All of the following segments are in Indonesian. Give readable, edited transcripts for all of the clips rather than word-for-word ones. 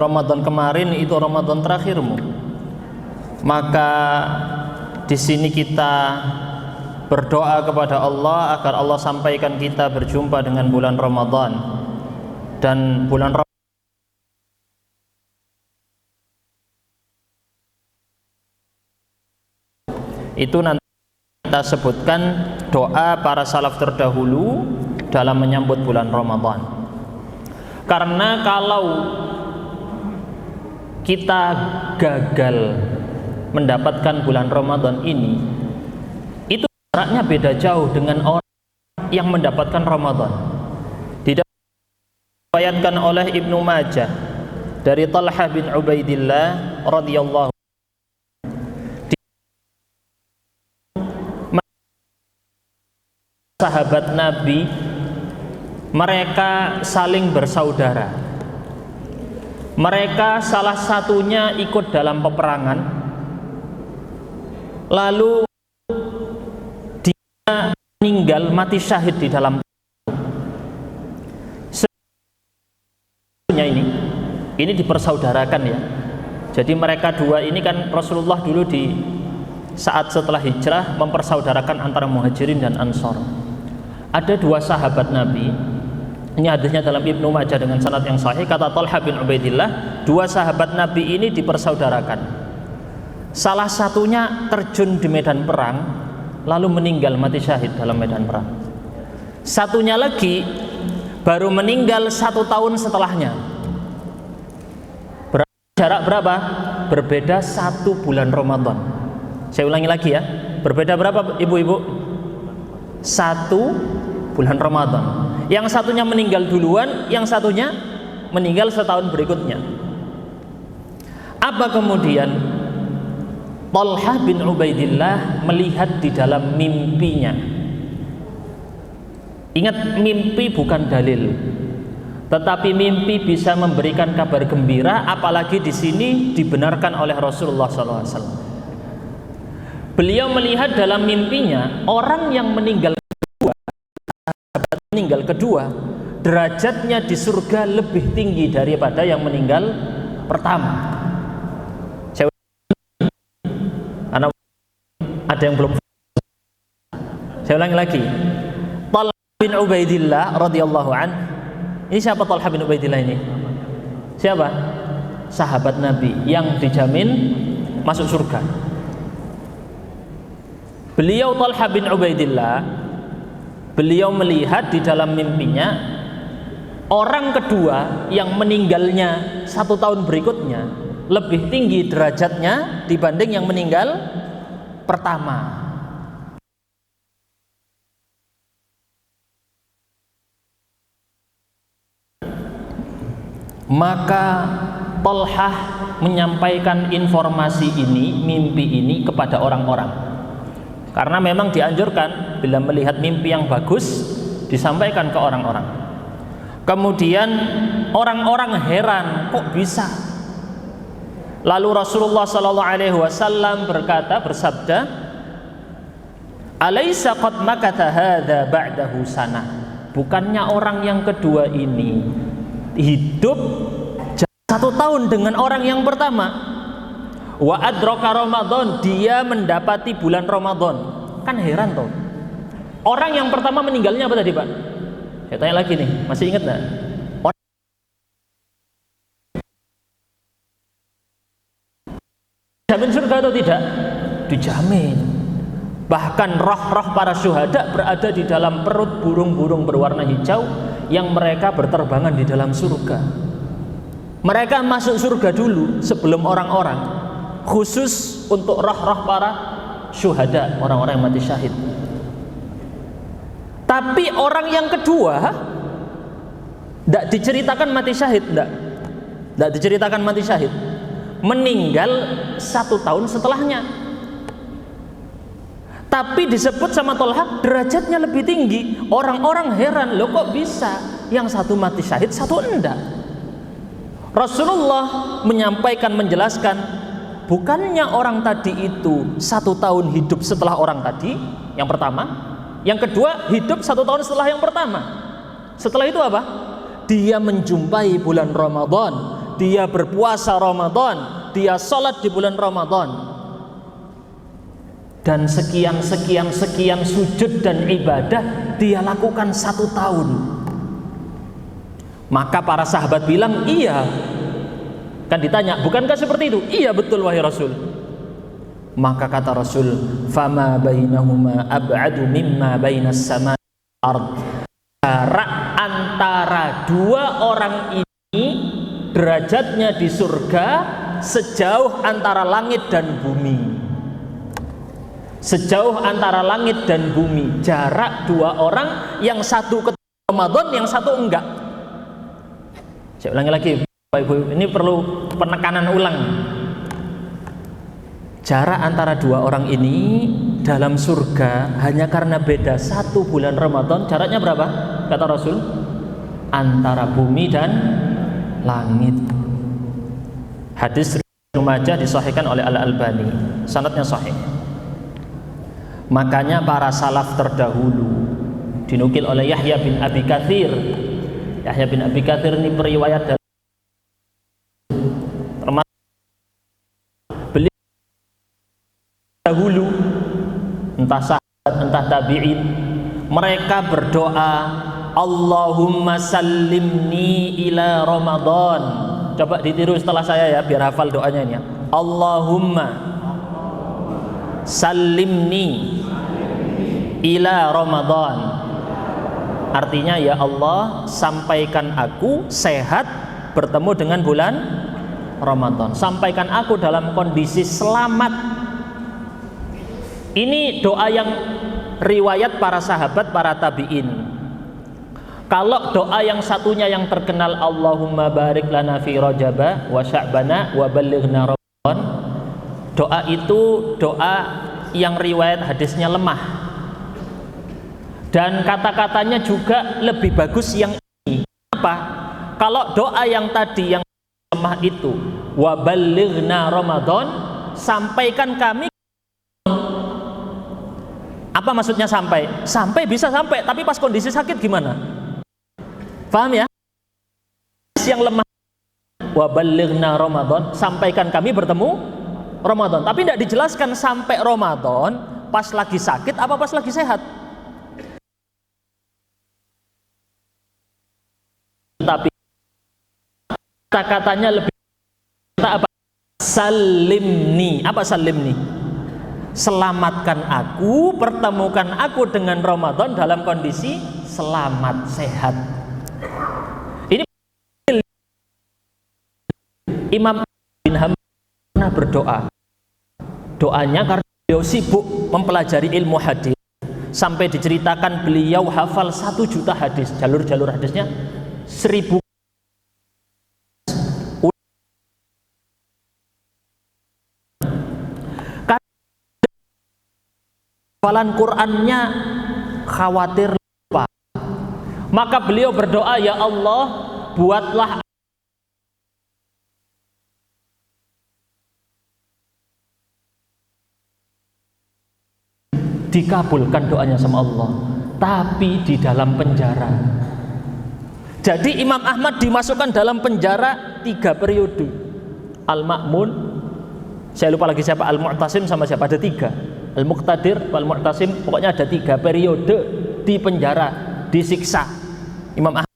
Ramadan kemarin itu Ramadan terakhirmu. Maka di sini kita berdoa kepada Allah agar Allah sampaikan kita berjumpa dengan bulan Ramadan. Dan bulan Ramadan itu nanti kita sebutkan doa para salaf terdahulu dalam menyambut bulan Ramadan. Karena kalau kita gagal mendapatkan bulan Ramadan ini, itu jaraknya beda jauh dengan orang yang mendapatkan Ramadan. Diriwayatkan oleh Ibnu Majah dari Talha bin Ubaidillah radhiyallahu sahabat Nabi, mereka saling bersaudara. Mereka salah satunya ikut dalam peperangan, lalu dia meninggal mati syahid di dalam ini dipersaudarakan ya. Jadi mereka dua ini kan Rasulullah dulu di saat setelah hijrah mempersaudarakan antara Muhajirin dan Ansor. Ada dua sahabat Nabi. Ini hadisnya dalam Ibnu Majah dengan sanad yang sahih. Kata Talha bin Ubaidillah, dua sahabat Nabi ini dipersaudarakan. Salah satunya terjun di medan perang, lalu meninggal mati syahid dalam medan perang. Satunya lagi baru meninggal 1 tahun setelahnya. Jarak berapa? Berbeda 1 bulan Ramadan. Saya ulangi lagi ya. Berbeda berapa ibu-ibu? 1 bulan Ramadan. Yang satunya meninggal duluan, yang satunya meninggal setahun berikutnya. Apa kemudian? Talha bin Ubaidillah melihat di dalam mimpinya. Ingat, mimpi bukan dalil, tetapi mimpi bisa memberikan kabar gembira, apalagi di sini dibenarkan oleh Rasulullah SAW. Beliau melihat dalam mimpinya orang yang meninggal kedua, derajatnya di surga lebih tinggi daripada yang meninggal pertama. Ada yang belum. Saya ulangi lagi. Talha bin Ubaidillah radhiyallahu an. Ini siapa Talha bin Ubaidillah ini? Siapa? Sahabat Nabi yang dijamin masuk surga. Beliau Talha bin Ubaidillah, beliau melihat di dalam mimpinya orang kedua yang meninggalnya 1 tahun berikutnya lebih tinggi derajatnya dibanding yang meninggal pertama. Maka Talhah menyampaikan informasi ini, mimpi ini kepada orang-orang. Karena memang dianjurkan bila melihat mimpi yang bagus disampaikan ke orang-orang. Kemudian orang-orang heran, kok bisa? Lalu Rasulullah SAW bersabda, "Alaisa qad makatha hadza ba'dahu sanah?" Bukannya orang yang kedua ini hidup 1 tahun dengan orang yang pertama. Wa adraka Ramadan, dia mendapati bulan Ramadan. Kan heran toh. Orang yang pertama meninggalnya apa tadi, Pak? Saya tanya lagi nih, masih ingat enggak? Dijamin surga atau tidak? Dijamin. Bahkan roh-roh para syuhada berada di dalam perut burung-burung berwarna hijau yang mereka berterbangan di dalam surga. Mereka masuk surga dulu sebelum orang-orang. Khusus untuk roh-roh para syuhada, orang-orang yang mati syahid. Tapi orang yang kedua tidak diceritakan mati syahid, tidak diceritakan mati syahid, meninggal 1 tahun setelahnya. Tapi disebut sama Talha derajatnya lebih tinggi. Orang-orang heran, loh kok bisa yang satu mati syahid, satu enggak? Rasulullah menyampaikan, menjelaskan, bukannya orang tadi itu 1 tahun hidup setelah orang tadi yang pertama, yang kedua hidup 1 tahun setelah yang pertama. Setelah itu apa? Dia menjumpai bulan Ramadan, dia berpuasa Ramadan, dia sholat di bulan Ramadan, dan sekian sujud dan ibadah dia lakukan 1 tahun. Maka para sahabat bilang, iya. Kan ditanya, bukankah seperti itu? Iya, betul wahai Rasul. Maka kata Rasul, fama bainahuma ab'adu mimma bainas samai wal ard. Jarak antara 2 orang ini derajatnya di surga sejauh antara langit dan bumi. Sejauh antara langit dan bumi. Jarak 2 orang, yang satu ke Ramadan, yang satu enggak. Saya ulangi lagi, Bapak Ibu, ini perlu penekanan ulang. Jarak antara 2 orang ini dalam surga hanya karena beda 1 bulan Ramadan. Jaraknya berapa? Kata Rasul, antara bumi dan langit. Hadis Ibnu Majah disahihkan oleh Al-Albani, sanadnya sahih. Makanya para salaf terdahulu, dinukil oleh Yahya bin Abi Katsir. Yahya bin Abi Katsir ini periwayat dari beliau dahulu, entah sahabat entah tabi'in, mereka berdoa, Allahumma sallimni ila Ramadan. Coba ditiru setelah saya ya, biar hafal doanya ini ya. Allahumma sallimni ila Ramadan. Artinya, ya Allah, sampaikan aku sehat bertemu dengan bulan Ramadan. Sampaikan aku dalam kondisi selamat. Ini doa yang riwayat para sahabat, para tabi'in. Kalau doa yang satunya yang terkenal, Allahumma barik lana fi Rajaba wa Sya'bana wa ballighna Ramadan, doa itu doa yang riwayat hadisnya lemah. Dan kata-katanya juga lebih bagus yang ini. Apa? Kalau doa yang tadi yang lemah itu, wa ballighna Ramadan, sampaikan kami. Apa maksudnya sampai? Sampai bisa sampai, tapi pas kondisi sakit gimana? Paham ya? Yang lemah, wa ballighna Ramadan, sampaikan kami bertemu Ramadan. Tapi tidak dijelaskan sampai Ramadan pas lagi sakit apa pas lagi sehat. Tapi kata-katanya lebih, kata apa? Salimni. Apa salimni? Selamatkan aku, pertemukan aku dengan Ramadan dalam kondisi selamat, sehat. Ini Imam bin Hanbal pernah berdoa. Doanya karena beliau sibuk mempelajari ilmu hadis, sampai diceritakan beliau hafal 1 juta hadis, jalur-jalur hadisnya 1000. Hafalan Qur'annya khawatir lupa. Maka beliau berdoa, ya Allah, buatlah dikabulkan doanya sama Allah, tapi di dalam penjara. Jadi Imam Ahmad dimasukkan dalam penjara 3 periode. Al-Ma'mun, saya lupa lagi siapa, Al-Mu'tasim sama siapa, ada 3. Al-Muqtadir, Al-Mu'tasim, pokoknya ada 3 periode di penjara, disiksa Imam Ahmad.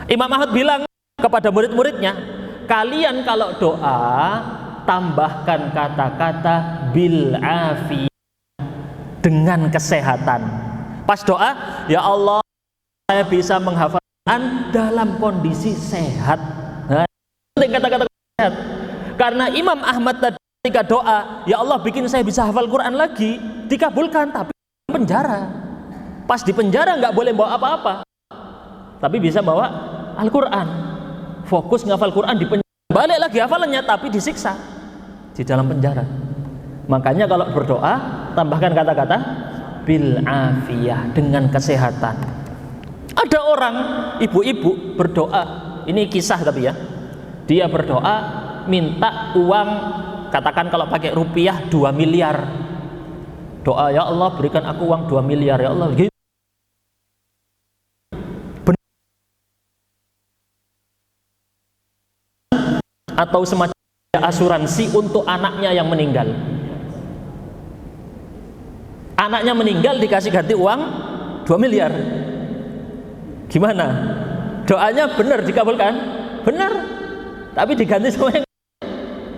Imam Ahmad bilang kepada murid-muridnya, kalian kalau doa tambahkan kata-kata bil afiyah, dengan kesehatan. Pas doa, ya Allah, saya bisa menghafal Quran dalam kondisi sehat. Nah, penting kata-kata sehat. Karena Imam Ahmad tadi ketika doa, ya Allah bikin saya bisa hafal Quran lagi, dikabulkan, tapi di penjara. Pas di penjara nggak boleh bawa apa-apa, tapi bisa bawa Al-Quran. Fokus ngafal Quran di penjara, balik lagi hafalannya, tapi disiksa di dalam penjara. Makanya kalau berdoa tambahkan kata-kata bil afiyah, dengan kesehatan. Ada orang ibu-ibu berdoa, ini kisah tapi ya, dia berdoa minta uang, katakan kalau pakai rupiah 2 miliar. Doa, ya Allah berikan aku uang 2 miliar ya Allah. Gitu. atau semacam asuransi untuk anaknya yang meninggal. Anaknya meninggal dikasih ganti uang 2 miliar. Gimana? Doanya benar dikabulkan? Benar. Tapi diganti sama yang...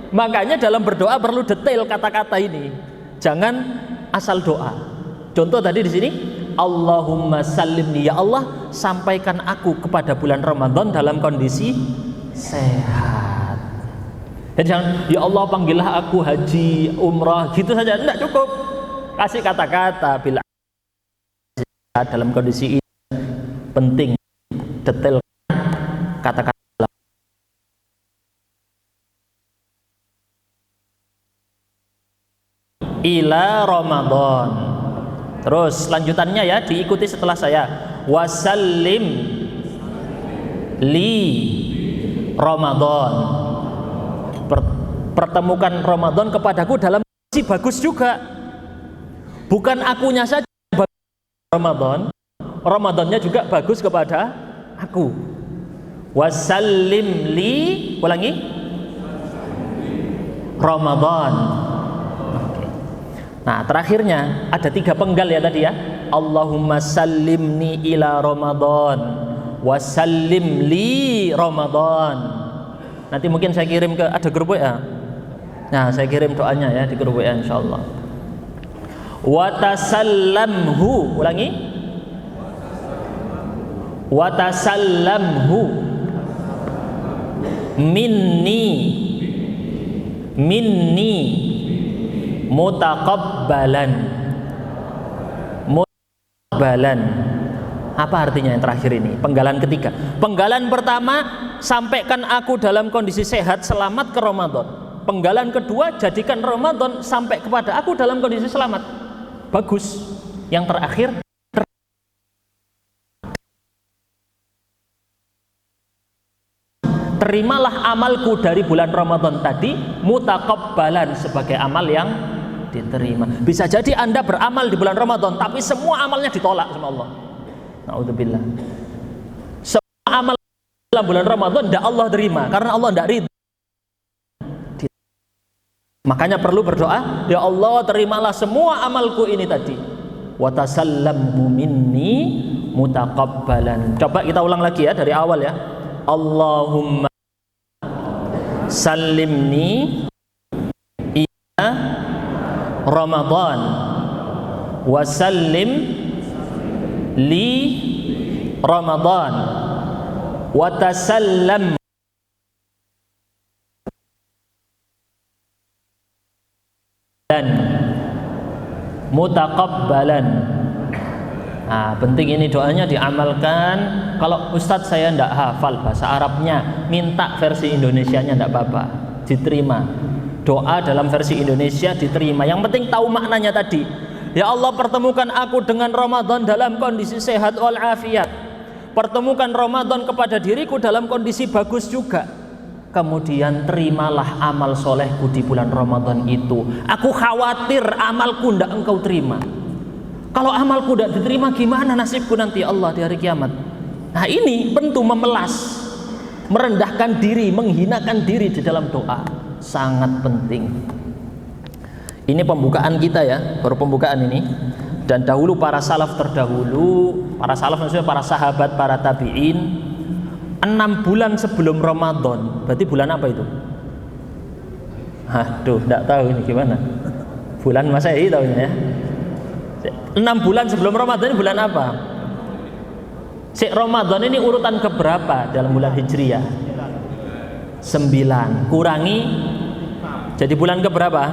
Makanya dalam berdoa perlu detail kata-kata ini. Jangan asal doa. Contoh tadi di sini, Allahumma sallimni, ya Allah, sampaikan aku kepada bulan Ramadan dalam kondisi sehat. Jadi jangan, ya Allah panggillah aku haji, umrah, gitu saja. Tidak cukup. Kasih kata-kata bila dalam kondisi ini penting, detail kata-kata. Ila Ramadan. Terus lanjutannya ya, diikuti setelah saya. Wasallim li Ramadan. Pertemukan Ramadan kepadaku dalam kondisi bagus juga. Bukan akunya saja Ramadan, Ramadannya juga bagus kepada aku. Wasallim li, ulangi, Ramadan. Nah, terakhirnya ada 3 penggal ya tadi ya. Allahumma sallimni ila Ramadan, wasallim li Ramadan. Nanti mungkin saya kirim ke, ada grup WA. Nah, saya kirim doanya ya di grup WA insyaallah. Watasallamhu, ulangi, watasallamhu minni mutaqabbalan. Mutaqabbalan apa artinya yang terakhir ini? Penggalan ketiga. Penggalan pertama, sampaikan aku dalam kondisi sehat selamat ke Ramadan. Penggalan kedua, jadikan Ramadan sampai kepada aku dalam kondisi selamat. Bagus. Yang terakhir, terimalah amalku dari bulan Ramadan tadi mutaqabbalan, sebagai amal yang diterima. Bisa jadi Anda beramal di bulan Ramadan tapi semua amalnya ditolak sama Allah. Na'udzubillah. Semua amal dalam bulan Ramadan tidak Allah terima karena Allah tidak ridha. Makanya perlu berdoa, ya Allah terimalah semua amalku ini tadi. Wa tasallamhu minni mutaqabbalan. Coba kita ulang lagi ya dari awal ya. Allahumma sallimni ila Ramadan wa sallim li Ramadan wa tasallam dan mutaqabbalan. Nah, penting ini doanya diamalkan. Kalau Ustadz saya tidak hafal bahasa Arabnya, minta versi Indonesianya tidak apa-apa, diterima. Doa dalam versi Indonesia diterima. Yang penting tahu maknanya tadi. Ya Allah, pertemukan aku dengan Ramadan dalam kondisi sehat walafiat. Pertemukan Ramadan kepada diriku dalam kondisi bagus juga. Kemudian terimalah amal solehku di bulan Ramadan itu. Aku khawatir amalku tidak engkau terima. Kalau amalku tidak diterima, gimana nasibku nanti Allah di hari kiamat? Nah, ini tentu memelas, merendahkan diri, menghinakan diri di dalam doa. Sangat penting. Ini pembukaan kita ya, baru pembukaan ini. Dan dahulu para salaf terdahulu, para salaf maksudnya para sahabat, para tabi'in, 6 bulan sebelum Ramadan, berarti bulan apa itu? Aduh, tidak tahu ini gimana. Bulan Masehi tahunya ya. 6 bulan sebelum Ramadan ini bulan apa? Ramadan ini urutan keberapa dalam bulan Hijriyah? 9. Kurangi, jadi bulan keberapa?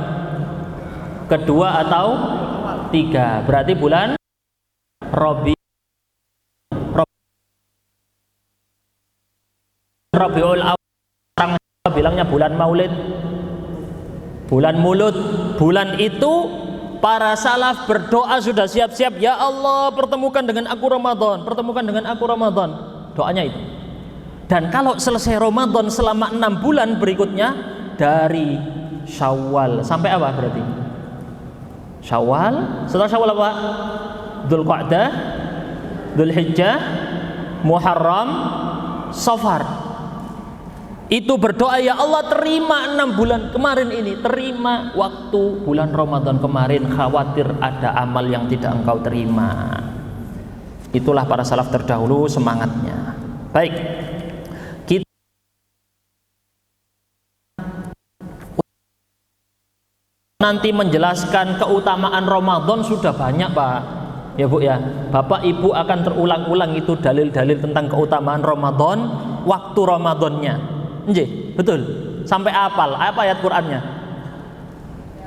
Kedua atau 3? Berarti bulan Rabiul Awal. Orang bilangnya bulan Maulid, bulan Mulud. Bulan itu para salaf berdoa sudah siap-siap, ya Allah pertemukan dengan aku Ramadan, pertemukan dengan aku Ramadan. Doanya itu. Dan kalau selesai Ramadan selama 6 bulan berikutnya, dari Syawal sampai apa berarti? Syawal, setelah Syawal apa? Dzulqa'dah, Dzulhijjah, Muharram, Safar. itu berdoa, ya Allah terima 6 bulan kemarin ini, terima waktu bulan Ramadan kemarin, khawatir ada amal yang tidak engkau terima. Itulah para salaf terdahulu semangatnya. Baik, kita nanti menjelaskan keutamaan Ramadan sudah banyak Pak, ya Bu ya. Bapak Ibu akan terulang-ulang itu dalil-dalil tentang keutamaan Ramadan, waktu Ramadannya. Nggih, betul. Sampai apal apa ayat Qur'annya?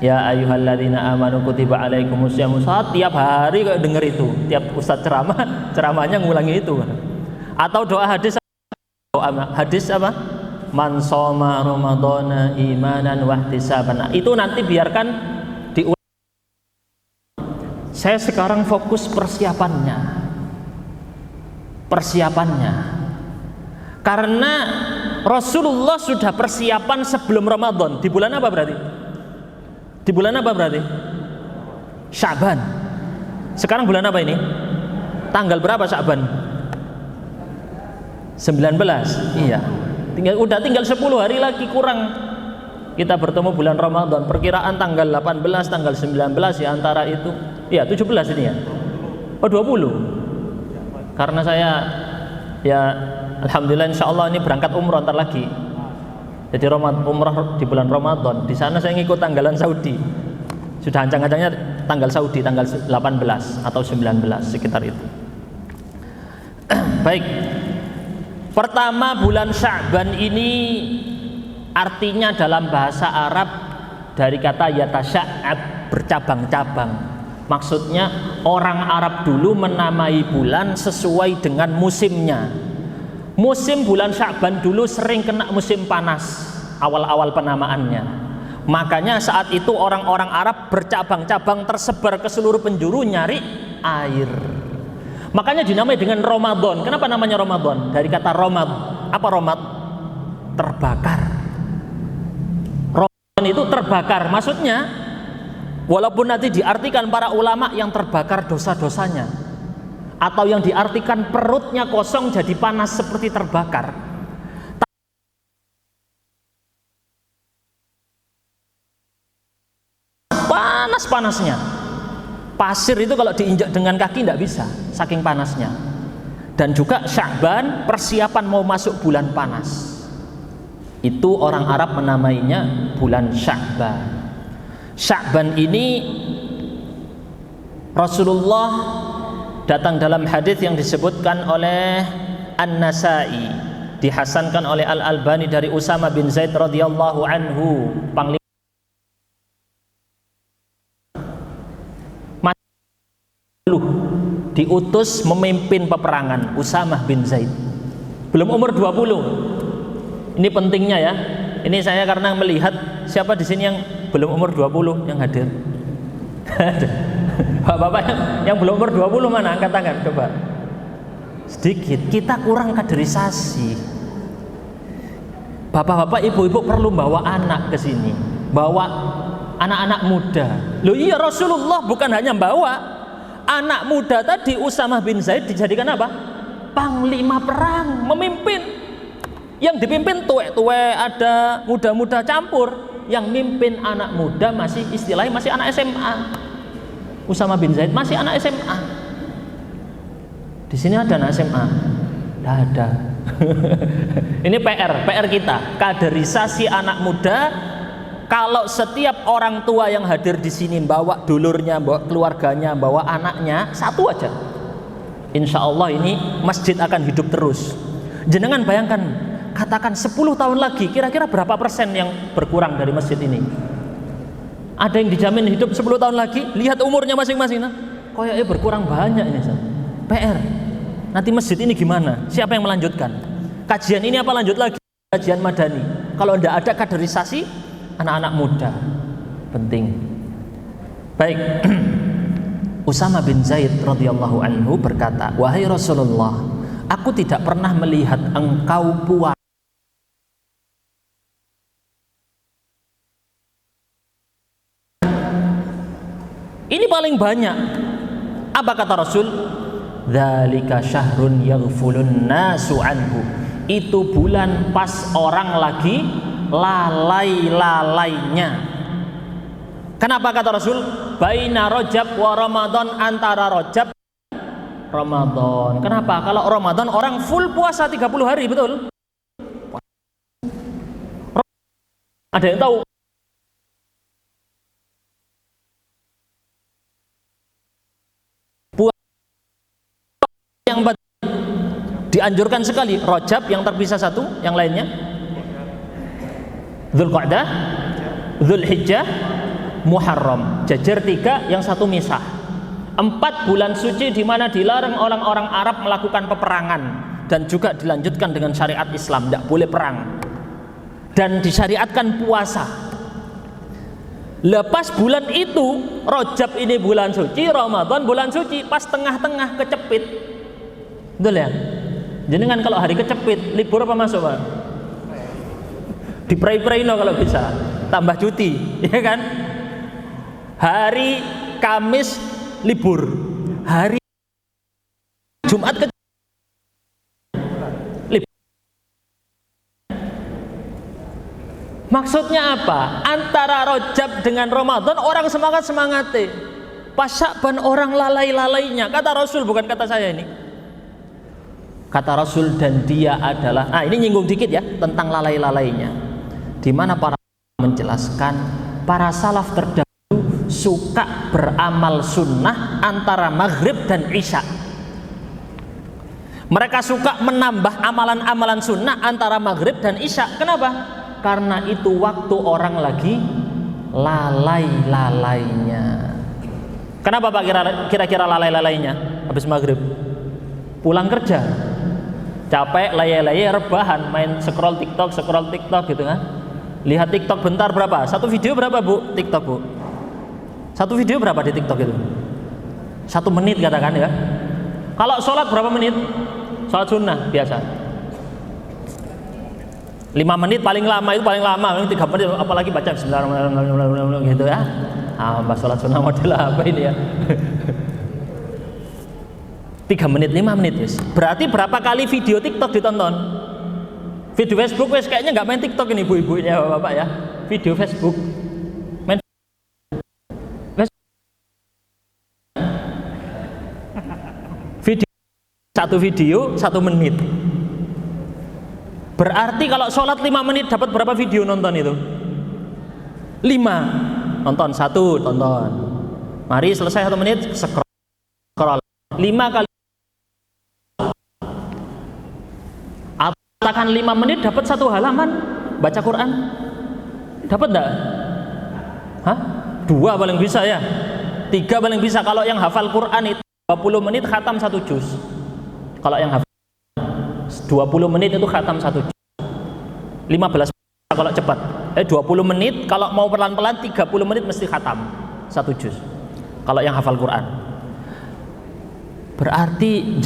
Ya ayyuhalladzina amanu kutiba alaikumusyamu. Tiap hari kok denger itu. Tiap ustaz ceramahnya ngulangi itu. Atau doa hadis apa? Man shoma ramadhana imanan wa ihtisaban. Itu nanti biarkan diulang. Saya sekarang fokus persiapannya. Karena Rasulullah sudah persiapan sebelum Ramadan. Di bulan apa berarti? Sya'ban. Sekarang bulan apa ini? Tanggal berapa Sya'ban? 19. Iya. Tinggal 10 hari lagi kurang kita bertemu bulan Ramadan. Perkiraan tanggal 18, tanggal 19 ya, antara itu. Iya, 17 ini ya. Oh, 20. Karena saya ya alhamdulillah insyaallah ini berangkat umroh ntar lagi. Jadi umroh di bulan Ramadan. Di sana saya ngikut tanggalan Saudi. Sudah ancang-ancangnya tanggal Saudi, tanggal 18 atau 19 sekitar itu. Baik. Pertama, bulan Sya'ban ini artinya dalam bahasa Arab dari kata yatasya'ab, bercabang-cabang. Maksudnya orang Arab dulu menamai bulan sesuai dengan musimnya. Musim bulan Sya'ban dulu sering kena musim panas awal-awal penamaannya. Makanya saat itu orang-orang Arab bercabang-cabang tersebar ke seluruh penjuru nyari air. Makanya dinamai dengan Ramadan. Kenapa namanya Ramadan? Dari kata romad. Apa romad? Terbakar. Ramadan itu terbakar. Maksudnya walaupun nanti diartikan para ulama yang terbakar dosa-dosanya, atau yang diartikan perutnya kosong jadi panas seperti terbakar. Panas-panasnya. Pasir itu kalau diinjak dengan kaki tidak bisa, saking panasnya. Dan juga Sya'ban, persiapan mau masuk bulan panas. Itu orang Arab menamainya bulan Sya'ban. Sya'ban ini Rasulullah datang dalam hadis yang disebutkan oleh An-Nasa'i, dihasankan oleh Al-Albani dari Usama bin Zaid radhiyallahu anhu, panglima diutus memimpin peperangan. Usama bin Zaid belum umur 20. Ini pentingnya ya. Ini saya karena melihat siapa di sini yang belum umur 20 yang hadir. Bapak-bapak yang belum umur 20 mana? Angkat tangan coba. Sedikit. Kita kurang kaderisasi. Bapak-bapak, ibu-ibu perlu bawa anak ke sini. Bawa anak-anak muda. Loh iya, Rasulullah bukan hanya bawa anak muda tadi. Usama bin Zaid dijadikan apa? Panglima perang, memimpin. Yang dipimpin tuwek-tuwek, ada muda-muda campur. Yang mimpin anak muda masih istilahnya masih anak SMA. Usama bin Zaid masih anak SMA. Di sini ada anak SMA? Tidak ada. Ini PR kita, kaderisasi anak muda. Kalau setiap orang tua yang hadir di sini bawa dulurnya, bawa keluarganya, bawa anaknya, satu aja, insya Allah ini masjid akan hidup terus. Jenengan bayangkan, katakan 10 tahun lagi, kira-kira berapa persen yang berkurang dari masjid ini? Ada yang dijamin hidup 10 tahun lagi? Lihat umurnya masing-masing, nah, kayaknya berkurang banyak ini. PR. Nanti masjid ini gimana? Siapa yang melanjutkan? Kajian ini apa lanjut lagi? Kajian madani. Kalau tidak ada kaderisasi anak-anak muda, penting. Baik. Usama bin Zaid radhiyallahu anhu berkata, wahai Rasulullah, aku tidak pernah melihat engkau puasa ini paling banyak. Apa kata Rasul? Dzalika syahrun yaghfulun nasu anhu. itu bulan pas orang lagi lalai-lalainya. Kenapa kata Rasul? Baina Rajab wa Ramadan, antara Rajab Ramadan. Kenapa? Kalau Ramadan orang full puasa 30 hari, betul? Ada yang tahu? Puasa yang dianjurkan sekali. Rajab yang terpisah satu, yang lainnya Dzulqa'dah, Dzulhijjah, Muharram. Jajar 3, yang satu misah. 4 bulan suci di mana dilarang orang-orang Arab melakukan peperangan dan juga dilanjutkan dengan syariat Islam, tidak boleh perang. Dan disyariatkan puasa. Lepas bulan itu, Rajab ini bulan suci, Ramadan bulan suci, pas tengah-tengah kecepit. Betul ya? Jadi kan kalau hari kecepit, libur apa masuk, Pak? Dipray-pray no kalau bisa, tambah cuti, ya kan? Hari Kamis libur, hari Jumat ke libur. Maksudnya apa? Antara Rajab dengan Ramadan orang semangat-semangate. Pas Sya'ban orang lalai-lalainya. Kata Rasul, bukan kata saya ini. Kata Rasul, dan dia adalah, ini nyinggung dikit ya tentang lalai-lalainya, di mana para menjelaskan para salaf terdahulu suka beramal sunnah antara maghrib dan isya. Mereka suka menambah amalan-amalan sunnah antara maghrib dan isya. Kenapa? Karena itu waktu orang lagi lalai-lalainya. Kenapa Pak kira-kira lalai-lalainya? Habis maghrib pulang kerja, capek, layai-layai, rebahan, main scroll TikTok gitu kan. Lihat TikTok bentar berapa? Satu video berapa Bu? TikTok Bu? Satu video berapa di TikTok itu? 1 menit katakan ya. Kalau sholat berapa menit? Sholat sunnah biasa 5 menit paling lama, itu paling lama 3 menit, apalagi baca bismillahirrahmanirrahim gitu ya. Mbak sholat sunnah model apa ini ya? 3 menit, 5 menit wis. Berarti berapa kali video TikTok ditonton? Video Facebook wis kayaknya nggak main TikTok ini ibu-ibu ya bapak ya. Video Facebook. Main video, satu video 1 menit. Berarti kalau sholat 5 menit dapat berapa video nonton itu? 5. Nonton 1, tonton. Mari selesai 1 menit scroll. 5 kali. Katakan 5 menit dapat 1 halaman baca Quran. Dapat enggak? 2 paling bisa ya. 3 paling bisa. Kalau yang hafal Quran itu 20 menit khatam 1 juz. Kalau yang hafal 20 menit itu khatam 1 juz. 15 kalau cepat. 20 menit kalau mau pelan-pelan 30 menit mesti khatam 1 juz. Kalau yang hafal Quran. Berarti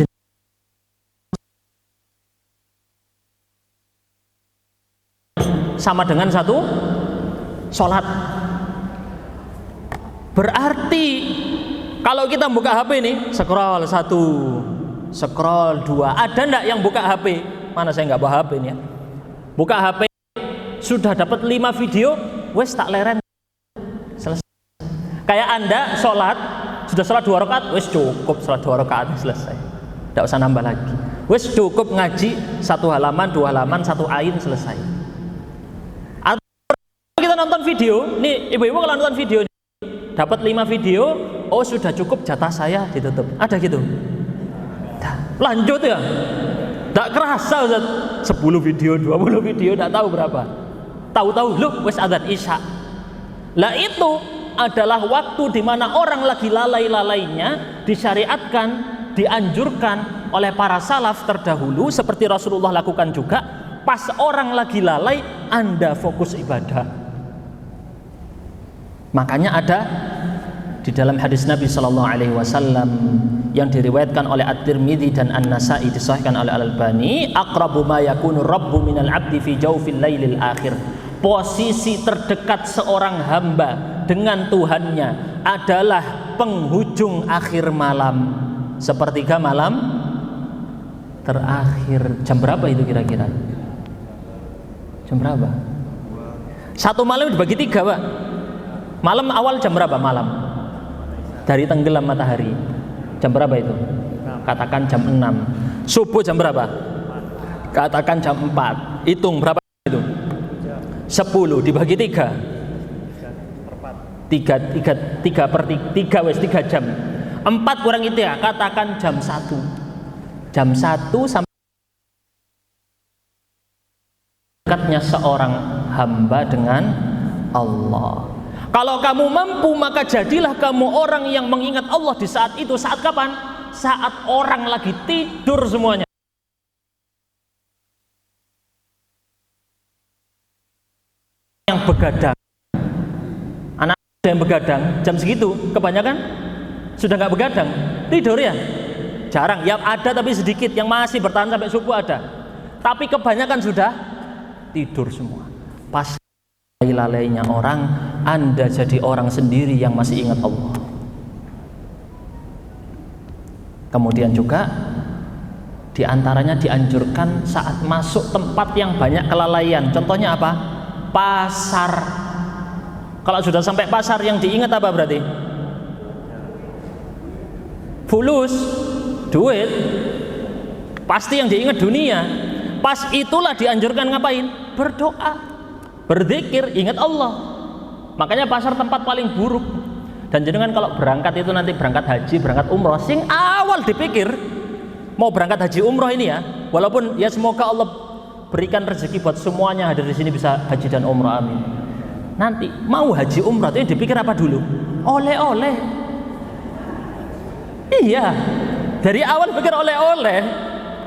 sama dengan 1 sholat. Berarti kalau kita buka HP ini scroll 1, scroll 2, ada enggak yang buka HP? Mana saya nggak bawa HP ini ya. Buka HP sudah dapat 5 video, wes tak leren selesai. Kayak Anda sholat, sudah sholat 2 rakaat, wes cukup sholat 2 rakaat selesai. Tidak usah nambah lagi. Wes cukup ngaji 1 halaman, 2 halaman, 1 ain selesai. Kita nonton video, nih ibu-ibu kalau nonton video dapat 5 video, oh sudah cukup jatah saya ditutup. Ada gitu? Lanjut ya? Tak kerasa Ustaz, 10 video, 20 video, tak tahu berapa. Tahu-tahu loh wes adzan isya. Lah itu adalah waktu di mana orang lagi lalai-lalainya, disyariatkan, dianjurkan oleh para salaf terdahulu seperti Rasulullah lakukan juga. Pas orang lagi lalai, Anda fokus ibadah. Makanya ada di dalam hadis Nabi Sallallahu Alaihi Wasallam yang diriwayatkan oleh At-Tirmidzi dan An-Nasa'i, disahihkan oleh Al-Albani, aqrabu ma yakunu rabbu minal abdi fi jawfil lailil akhir. Posisi terdekat seorang hamba dengan Tuhannya adalah penghujung akhir malam, sepertiga malam Terakhir jam berapa itu kira-kira? Jam berapa? Satu malam dibagi 3, Pak. Malam awal jam berapa malam? Dari tenggelam matahari. Jam berapa itu? Katakan jam 6. Subuh jam berapa? Katakan jam 4. Hitung berapa itu? 10 dibagi 3. 3 wes 3 jam. 4 kurang itu ya, katakan jam 1. Jam 1 sampai dekatnya seorang hamba dengan Allah. Kalau kamu mampu, maka jadilah kamu orang yang mengingat Allah di saat itu. Saat kapan? Saat orang lagi tidur semuanya. Yang begadang, anak yang begadang jam segitu kebanyakan sudah nggak begadang, tidur ya. Jarang, yang ada tapi sedikit yang masih bertahan sampai subuh ada. Tapi kebanyakan sudah tidur semua. Pas lalainya orang, Anda jadi orang sendiri yang masih ingat Allah. Kemudian juga diantaranya dianjurkan saat masuk tempat yang banyak kelalaian. Contohnya apa? Pasar. Kalau sudah sampai pasar, yang diingat apa berarti? Fulus, duit. Pasti yang diingat dunia. Pas itulah dianjurkan ngapain? Berdoa, berzikir, ingat Allah. Makanya pasar tempat paling buruk. Dan jenengan kalau berangkat itu nanti berangkat haji, berangkat umroh, sing awal dipikir mau berangkat haji umroh ini ya, walaupun ya semoga Allah berikan rezeki buat semuanya hadir di sini bisa haji dan umroh, amin. Nanti mau haji umroh itu dipikir apa dulu? Oleh-oleh. Iya, dari awal pikir oleh-oleh.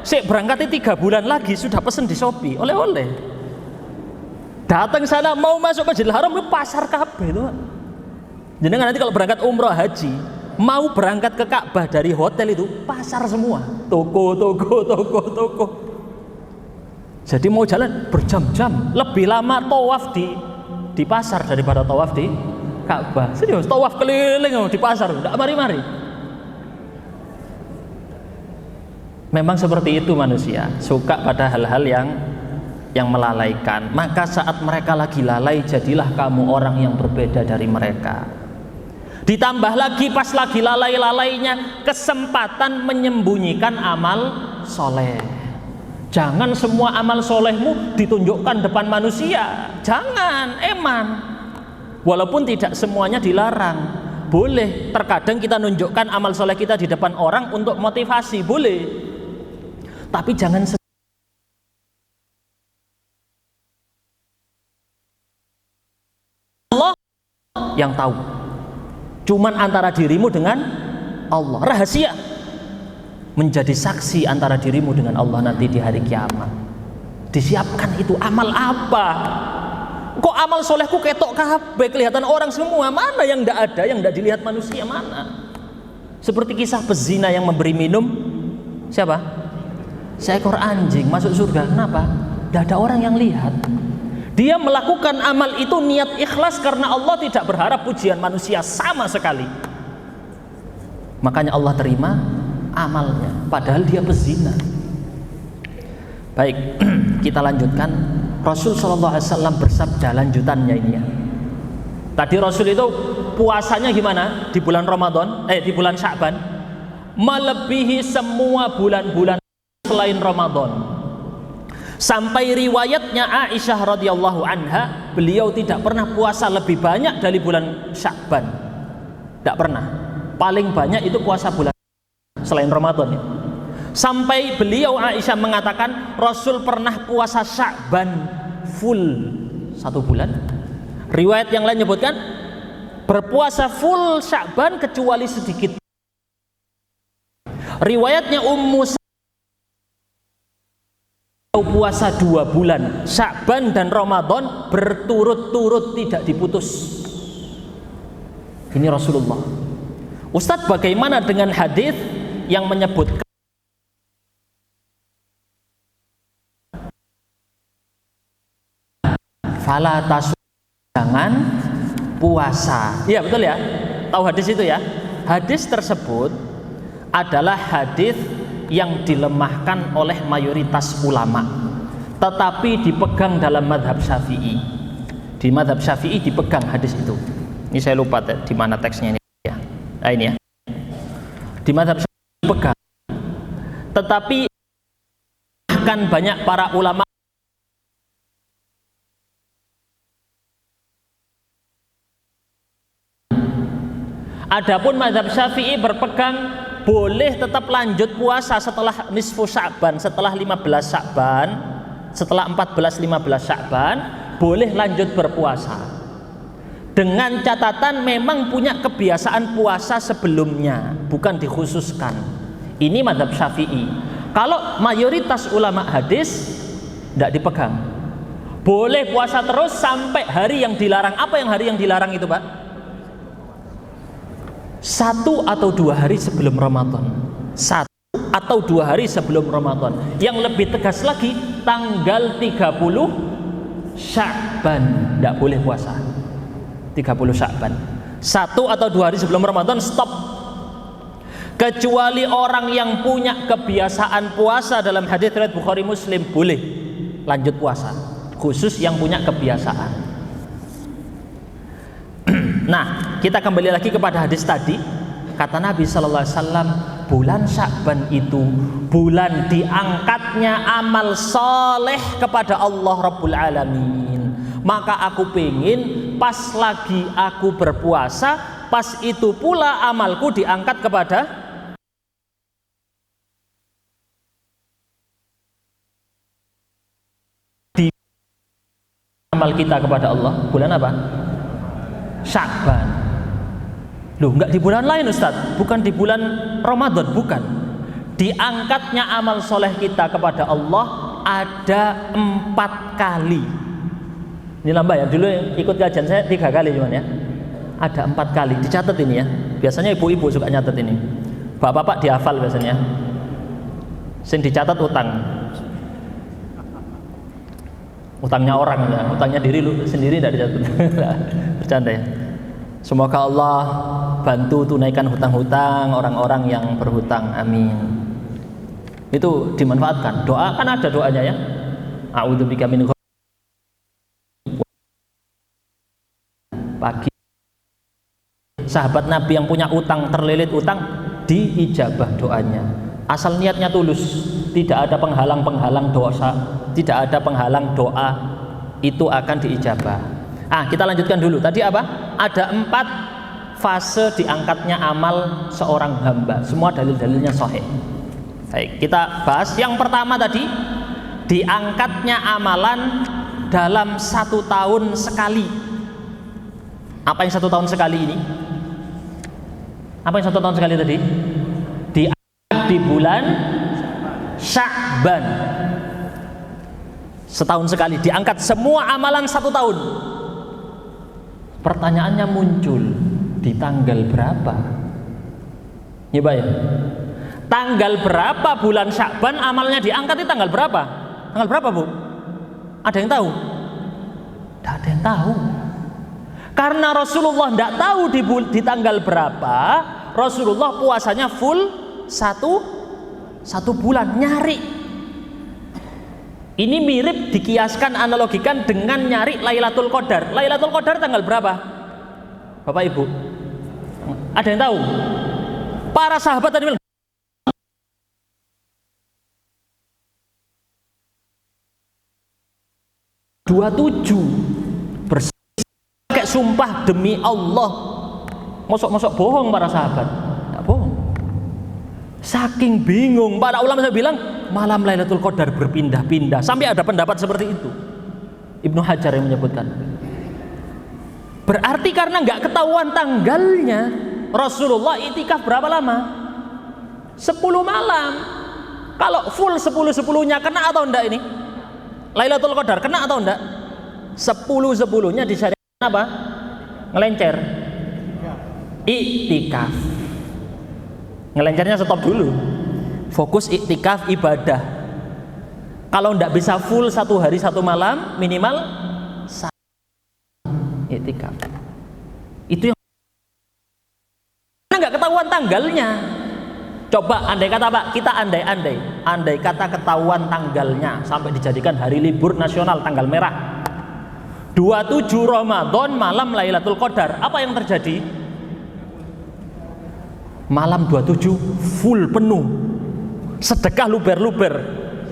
Sik berangkatnya 3 bulan lagi sudah pesen di Shopee, oleh-oleh. Datang sana mau masuk Masjidil Haram itu pasar kabeh itu. Jenengan nanti kalau berangkat umroh haji, mau berangkat ke Ka'bah dari hotel itu pasar semua, toko. Jadi mau jalan berjam-jam, lebih lama tawaf di pasar daripada tawaf di Ka'bah. Serius, tawaf keliling di pasar, enggak mari-mari. Memang seperti itu manusia, suka pada hal-hal yang melalaikan. Maka saat mereka lagi lalai, jadilah kamu orang yang berbeda dari mereka. Ditambah lagi pas lagi lalai-lalainya, kesempatan menyembunyikan amal soleh. Jangan semua amal solehmu ditunjukkan depan manusia. Jangan, eman. Walaupun tidak semuanya dilarang, boleh. Terkadang kita nunjukkan amal soleh kita di depan orang untuk motivasi, boleh. Tapi jangan Allah yang tahu. Cuman antara dirimu dengan Allah, rahasia. Menjadi saksi antara dirimu dengan Allah nanti di hari kiamat. Disiapkan itu amal apa? Kok amal solehku ketok kabeh kelihatan orang semua, mana yang tidak ada, yang tidak dilihat manusia mana? Seperti kisah pezina yang memberi minum siapa? Seekor anjing masuk surga. Kenapa? Tidak ada orang yang lihat. Dia melakukan amal itu niat ikhlas karena Allah tidak berharap pujian manusia sama sekali. Makanya Allah terima amalnya, padahal dia pezina. Baik, kita lanjutkan. Rasul SAW bersabda lanjutannya ini ya. Tadi Rasul itu puasanya gimana? Di bulan Ramadan, di bulan Sya'ban, melebihi semua bulan-bulan selain Ramadan. Sampai riwayatnya Aisyah radhiyallahu anha, beliau tidak pernah puasa lebih banyak dari bulan Sya'ban. Tidak pernah. Paling banyak itu puasa bulan selain Ramadan ya. Sampai beliau Aisyah mengatakan Rasul pernah puasa Sya'ban full 1 bulan. Riwayat yang lain menyebutkan berpuasa full Sya'ban kecuali sedikit. Riwayatnya Ummu puasa 2 bulan Sya'ban dan Ramadan berturut-turut tidak diputus. Ini Rasulullah. Ustadz, bagaimana dengan hadis yang menyebutkan fala tasu, jangan puasa? Iya betul ya, tahu hadis itu ya. Hadis tersebut adalah hadis yang dilemahkan oleh mayoritas ulama, tetapi dipegang dalam madhab Syafi'i. Di madhab Syafi'i dipegang hadis itu. Ini saya lupa di mana teksnya ini ya. Nah ini ya. Di madhab Syafi'i dipegang, tetapi akan banyak para ulama adapun madhab Syafi'i berpegang boleh tetap lanjut puasa setelah nisfu Sya'ban, setelah 15 Sya'ban, setelah 14-15 Sya'ban boleh lanjut berpuasa dengan catatan memang punya kebiasaan puasa sebelumnya, bukan dikhususkan. Ini madhab Syafi'i. Kalau mayoritas ulama hadis tidak dipegang, boleh puasa terus sampai hari yang dilarang. Apa yang hari yang dilarang itu, Pak? 1 atau 2 hari sebelum Ramadan. 1 atau 2 hari sebelum Ramadan. Yang lebih tegas lagi, tanggal 30 Sya'ban tidak boleh puasa. 30 Sya'ban. 1 atau 2 hari sebelum Ramadan stop. Kecuali orang yang punya kebiasaan puasa, dalam hadis riwayat Bukhari Muslim boleh lanjut puasa. Khusus yang punya kebiasaan. Nah, kita kembali lagi kepada hadis tadi. Kata Nabi sallallahu alaihi wasallam, bulan Sya'ban itu bulan diangkatnya amal soleh kepada Allah Rabbul Alamin. Maka aku pengen pas lagi aku berpuasa, pas itu pula amalku diangkat kepada amal kita kepada Allah. Bulan apa? Sya'ban. Loh, enggak di bulan lain Ustaz, bukan di bulan Ramadan, bukan. Diangkatnya amal soleh kita kepada Allah ada 4 kali. Ini lambah ya, dulu ikut kajian saya 3 kali cuman ya. Ada 4 kali, dicatat ini ya. Biasanya ibu-ibu suka nyatet ini. Bapak-bapak dihafal biasanya. Sing dicatat utang. Utangnya orang ya, utangnya diri lu sendiri tidak dicatat. Bercanda ya. Semoga Allah bantu tunaikan hutang-hutang orang-orang yang berhutang, amin. Itu dimanfaatkan. Doa kan ada doanya ya. A'udzubika min pagi. Sahabat Nabi yang punya utang, terlilit utang, diijabah doanya. Asal niatnya tulus, tidak ada penghalang-penghalang dosa, tidak ada penghalang doa, itu akan diijabah. Kita lanjutkan dulu. Tadi apa? Ada 4 fase diangkatnya amal seorang hamba. Semua dalil-dalilnya sahih. Baik, kita bahas yang pertama tadi, diangkatnya amalan dalam 1 tahun sekali. Apa yang 1 tahun sekali ini? Apa yang 1 tahun sekali tadi? Di bulan Sya'ban. Setahun sekali diangkat semua amalan 1 tahun. Pertanyaannya muncul, di tanggal berapa? Ya Pak ya. Tanggal berapa bulan Sya'ban amalnya diangkat, di tanggal berapa? Tanggal berapa, Bu? Ada yang tahu? Tidak ada yang tahu. Karena Rasulullah tidak tahu di tanggal berapa, Rasulullah puasanya full satu bulan, nyari. Ini mirip dikiaskan, analogikan dengan nyari Lailatul Qadar. Lailatul Qadar tanggal berapa? Bapak Ibu, ada yang tahu? Para sahabat tadi bilang 27, pakai sumpah demi Allah. Mosok-mosok bohong para sahabat? Tidak bohong. Saking bingung, para ulama saya bilang malam Lailatul Qadar berpindah-pindah, sampai ada pendapat seperti itu. Ibnu Hajar yang menyebutkan. Berarti karena nggak ketahuan tanggalnya, Rasulullah itikaf berapa lama? 10 malam. Kalau full 10-10-nya kena atau enggak ini? Lailatul Qadar kena atau enggak? 10-10-nya disyariatkan apa? Ngelencer. Iktikaf. Ngelencernya stop dulu. Fokus iktikaf ibadah. Kalau enggak bisa full 1 hari 1 malam, minimal iktikaf. Itu yang enggak ketahuan tanggalnya. Coba andai kata Pak, kita andai kata ketahuan tanggalnya sampai dijadikan hari libur nasional, tanggal merah 27 Ramadan malam Lailatul Qadar, apa yang terjadi? Malam 27 full penuh, sedekah luber-luber,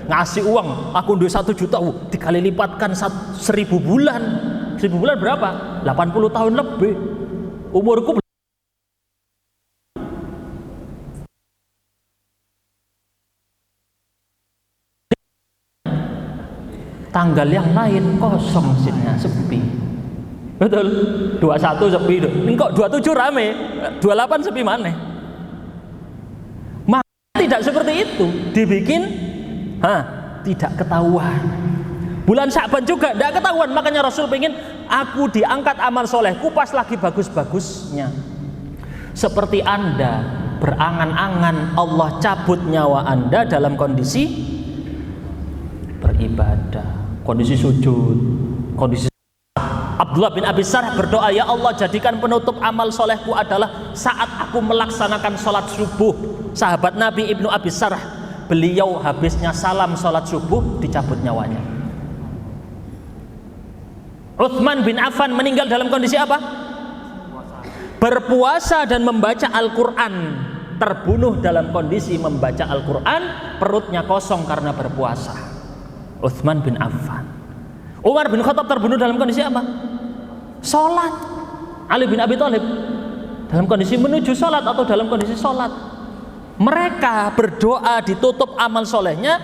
ngasih uang, aku duit 1 juta, dikali lipatkan 1000 bulan. 1000 bulan berapa? 80 tahun lebih. Umurku tanggal yang lain kosong masjidnya, sepi. Betul. 21 sepi, ini kok 27 rame, 28 sepi mana? Maka tidak seperti itu, dibikin tidak ketahuan. Bulan Sya'ban juga tidak ketahuan, makanya Rasul pengen aku diangkat amal solehku pas lagi bagus-bagusnya. Seperti Anda berangan-angan Allah cabut nyawa Anda dalam kondisi beribadah, kondisi sujud, kondisi. Abdullah bin Abi Sarh berdoa, ya Allah jadikan penutup amal solehku adalah saat aku melaksanakan sholat subuh. Sahabat Nabi Ibnu Abi Sarh, beliau habisnya salam sholat subuh dicabut nyawanya. Utsman bin Affan meninggal dalam kondisi apa? Berpuasa dan membaca Al-Quran. Terbunuh dalam kondisi membaca Al-Quran, perutnya kosong karena berpuasa. Utsman bin Affan. Umar bin Khattab terbunuh dalam kondisi apa? Sholat. Ali bin Abi Thalib dalam kondisi menuju sholat atau dalam kondisi sholat. Mereka berdoa ditutup amal solehnya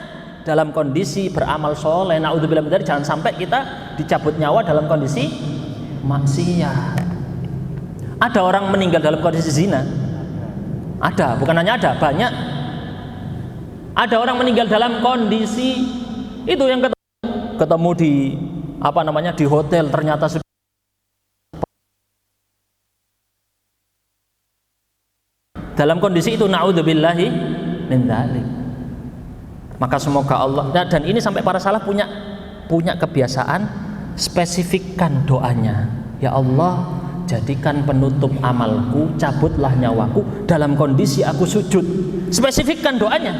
dalam kondisi beramal soleh. Na'udzubillah min dzalik, jangan sampai kita dicabut nyawa dalam kondisi maksiat. Ada orang meninggal dalam kondisi zina? Ada, bukan hanya ada, banyak. Ada orang meninggal dalam kondisi itu yang ketemu di di hotel, ternyata sudah dalam kondisi itu, na'udzubillahi min dzalik. Maka semoga Allah, dan ini sampai para salaf punya kebiasaan spesifikkan doanya. Ya Allah, jadikan penutup amalku, cabutlah nyawaku dalam kondisi aku sujud. Spesifikkan doanya.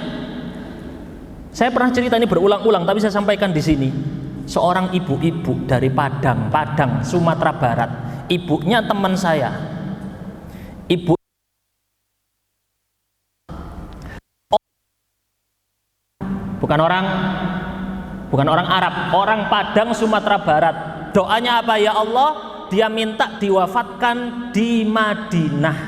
Saya pernah cerita ini berulang-ulang, tapi saya sampaikan di sini. Seorang ibu-ibu dari Padang, Sumatera Barat. Ibunya teman saya. Ibu bukan orang Arab, orang Padang Sumatera Barat. Doanya apa? Ya Allah, dia minta diwafatkan di Madinah.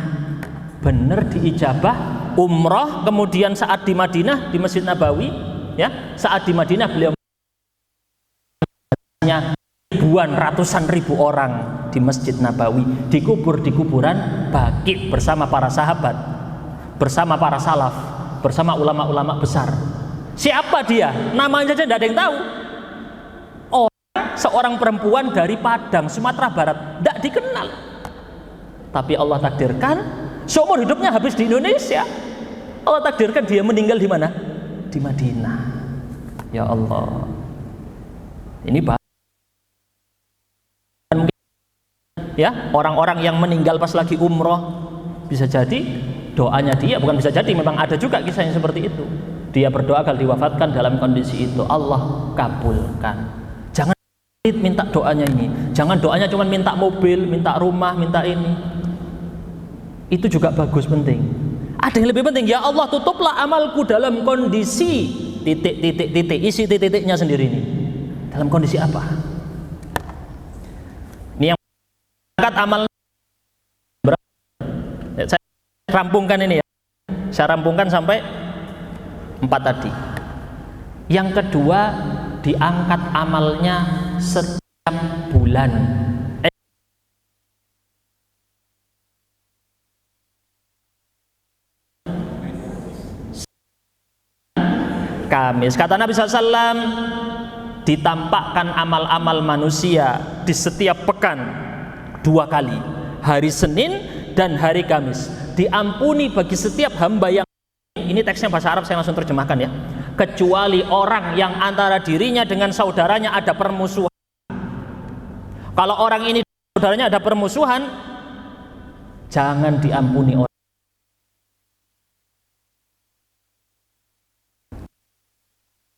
Bener diijabah umroh, kemudian saat di Madinah di Masjid Nabawi, ya, saat di Madinah beliau ribuan, ratusan ribu orang di Masjid Nabawi, dikubur di kuburan Baqi bersama para sahabat, bersama para salaf, bersama ulama-ulama besar. Siapa dia? Namanya saja tidak ada yang tahu. Seorang perempuan dari Padang, Sumatera Barat, tidak dikenal. Tapi Allah takdirkan seumur hidupnya habis di Indonesia. Allah takdirkan dia meninggal di mana? Di Madinah. Ya Allah. Ini ya, orang-orang yang meninggal pas lagi umroh, bisa jadi doanya dia, bukan bisa jadi, memang ada juga kisah yang seperti itu. Dia berdoa agar diwafatkan dalam kondisi itu, Allah kabulkan. Jangan minta doanya ini, jangan doanya cuma minta mobil, minta rumah, minta ini. Itu juga bagus, penting. Ada yang lebih penting, ya Allah tutuplah amalku dalam kondisi titik, isi titiknya sendiri ini. Dalam kondisi apa? Ini yang angkat amal. Saya rampungkan ini ya. Saya rampungkan sampai 4 tadi. Yang kedua, diangkat amalnya setiap bulan. Kamis, kata Nabi SAW, ditampakkan amal-amal manusia di setiap pekan 2 kali, hari Senin dan hari Kamis. Diampuni bagi setiap hamba yang, ini teksnya bahasa Arab, saya langsung terjemahkan ya, kecuali orang yang antara dirinya dengan saudaranya ada permusuhan. Kalau orang ini saudaranya ada permusuhan, jangan diampuni orang.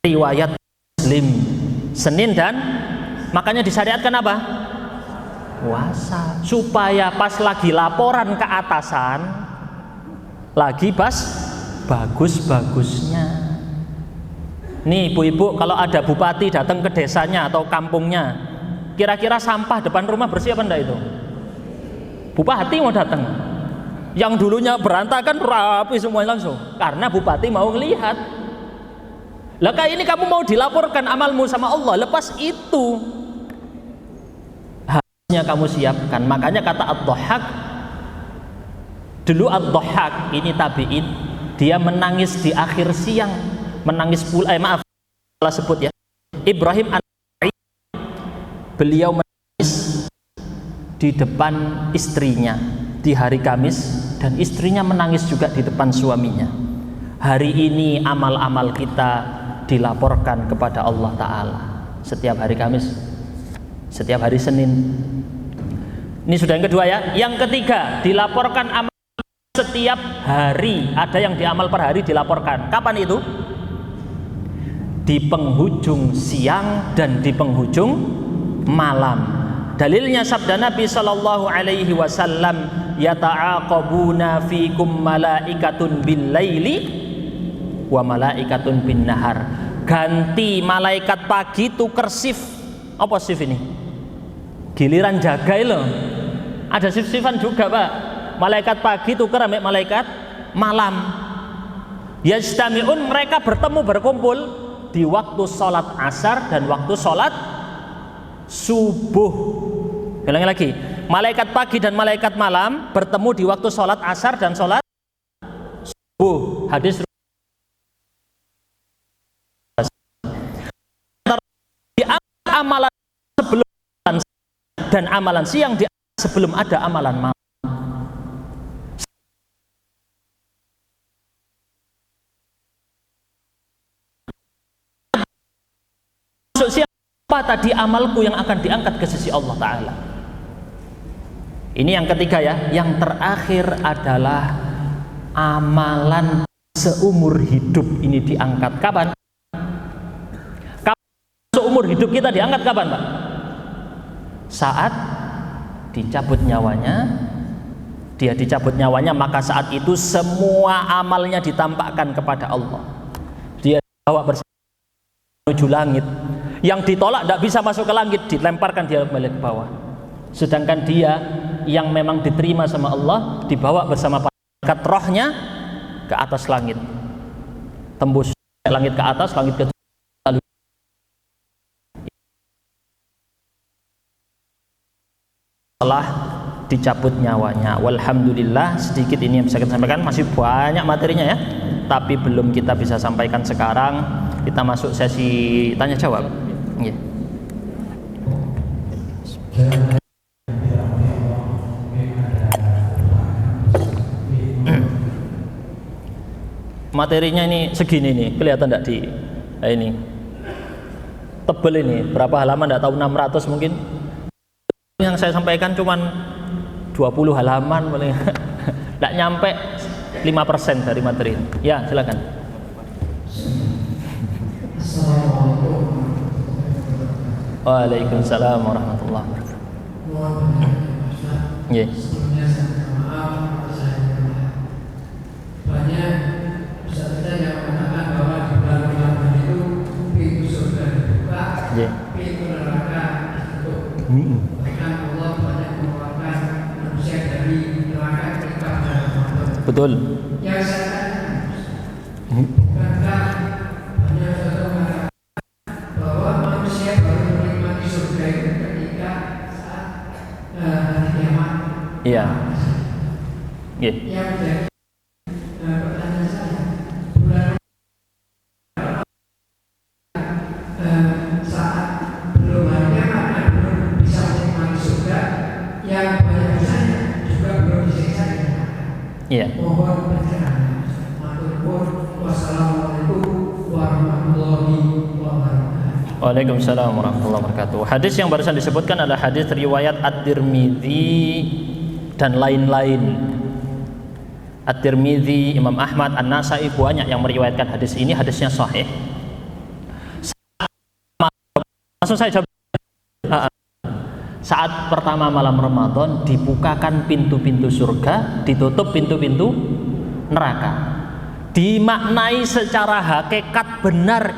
riwayat Muslim. Senin dan makanya disyariatkan apa? Puasa, supaya pas lagi laporan ke atasan lagi pas bagus-bagusnya. Nih ibu-ibu, kalau ada bupati datang ke desanya atau kampungnya, kira-kira sampah depan rumah bersih apa enggak itu? Bupati mau datang, yang dulunya berantakan rapi semuanya langsung, karena bupati mau ngelihat. Lah kayak ini kamu mau dilaporkan amalmu sama Allah, lepas itu harusnya kamu siapkan. Makanya kata Ad-Dhahhak, dulu Ad-Dhahhak ini tabi'in, dia menangis di akhir siang, menangis pula, maaf salah sebut ya, Ibrahim An-Nakhai, beliau menangis di depan istrinya di hari Kamis, dan istrinya menangis juga di depan suaminya. Hari ini amal-amal kita dilaporkan kepada Allah Ta'ala setiap hari Kamis, setiap hari Senin. Ini sudah yang kedua ya. Yang ketiga, dilaporkan amal setiap hari. Ada yang diamal per hari dilaporkan. Kapan itu? Di penghujung siang dan di penghujung malam. Dalilnya sabda Nabi sallallahu alaihi wasallam, yata'aqabuna fikum malaikatun bil laili wa malaikatun bin nahar. Ganti malaikat pagi tuker shift. Apa shift ini? Giliran jaga loh. Ada shift-shiftan juga, Pak. Malaikat pagi tuker ambek malaikat malam. Yajtami'un, mereka bertemu berkumpul di waktu sholat asar dan waktu sholat subuh. Ulangi lagi, malaikat pagi dan malaikat malam bertemu di waktu sholat asar dan sholat subuh. Hadis di amalan sebelum dan amalan siang di sebelum ada amalan malam. Siapa tadi amalku yang akan diangkat ke sisi Allah Ta'ala. Ini yang ketiga ya. Yang terakhir adalah amalan seumur hidup ini diangkat. Kapan? Seumur hidup kita diangkat kapan, Pak? Saat dicabut nyawanya. Dia dicabut nyawanya, maka saat itu semua amalnya ditampakkan kepada Allah. Dia bawa bersama menuju langit. Yang ditolak tidak bisa masuk ke langit, dilemparkan dia kembali ke bawah. Sedangkan dia yang memang diterima sama Allah dibawa bersama malaikat rohnya ke atas langit, tembus langit ke atas, langit ke lalu setelah dicabut nyawanya. Walhamdulillah, sedikit ini yang bisa kita sampaikan. Masih banyak materinya ya, tapi belum kita bisa sampaikan sekarang. Kita masuk sesi tanya jawab. Yeah. Materinya ini segini nih, kelihatan enggak di ini tebel ini, berapa halaman enggak tahu, 600 mungkin. Yang saya sampaikan cuman 20 halaman paling enggak nyampe 5% dari materi ini. Ya, silakan. Waalaikumsalam warahmatullahi wabarakatuh. Nggih. Banyak peserta yang mengatakan bahwa di bulan Ramadan itu pintu surga dibuka, pintu neraka ditutup. Bahkan Allah banyak mengeluarkan manusia dari neraka ketika bulan Ramadan. Betul. Yang saya tanya, bukankah banyak peserta mengatakan bahwa manusia baru menikmati surga itu ketika saat hari kiamat? Iya. Nggih. Yang menjadi pertanyaan saya, bulan saat belum hari kiamat dan belum bisa menikmati surga, yang banyak dosanya juga belum disiksa di neraka. Iya. Mohon pencerahan. Wassalamualaikum warahmatullahi wabarakatuh. Waalaikumsalam warahmatullahi wabarakatuh. Hadis yang barusan disebutkan adalah hadis riwayat At-Tirmidzi dan lain-lain. At-Tirmidzi, Imam Ahmad, An-Nasai, banyak yang meriwayatkan hadis ini. Hadisnya sahih. Langsung saya jawab. Saat pertama malam Ramadan dibukakan pintu-pintu surga, ditutup pintu-pintu neraka. Dimaknai secara hakikat benar,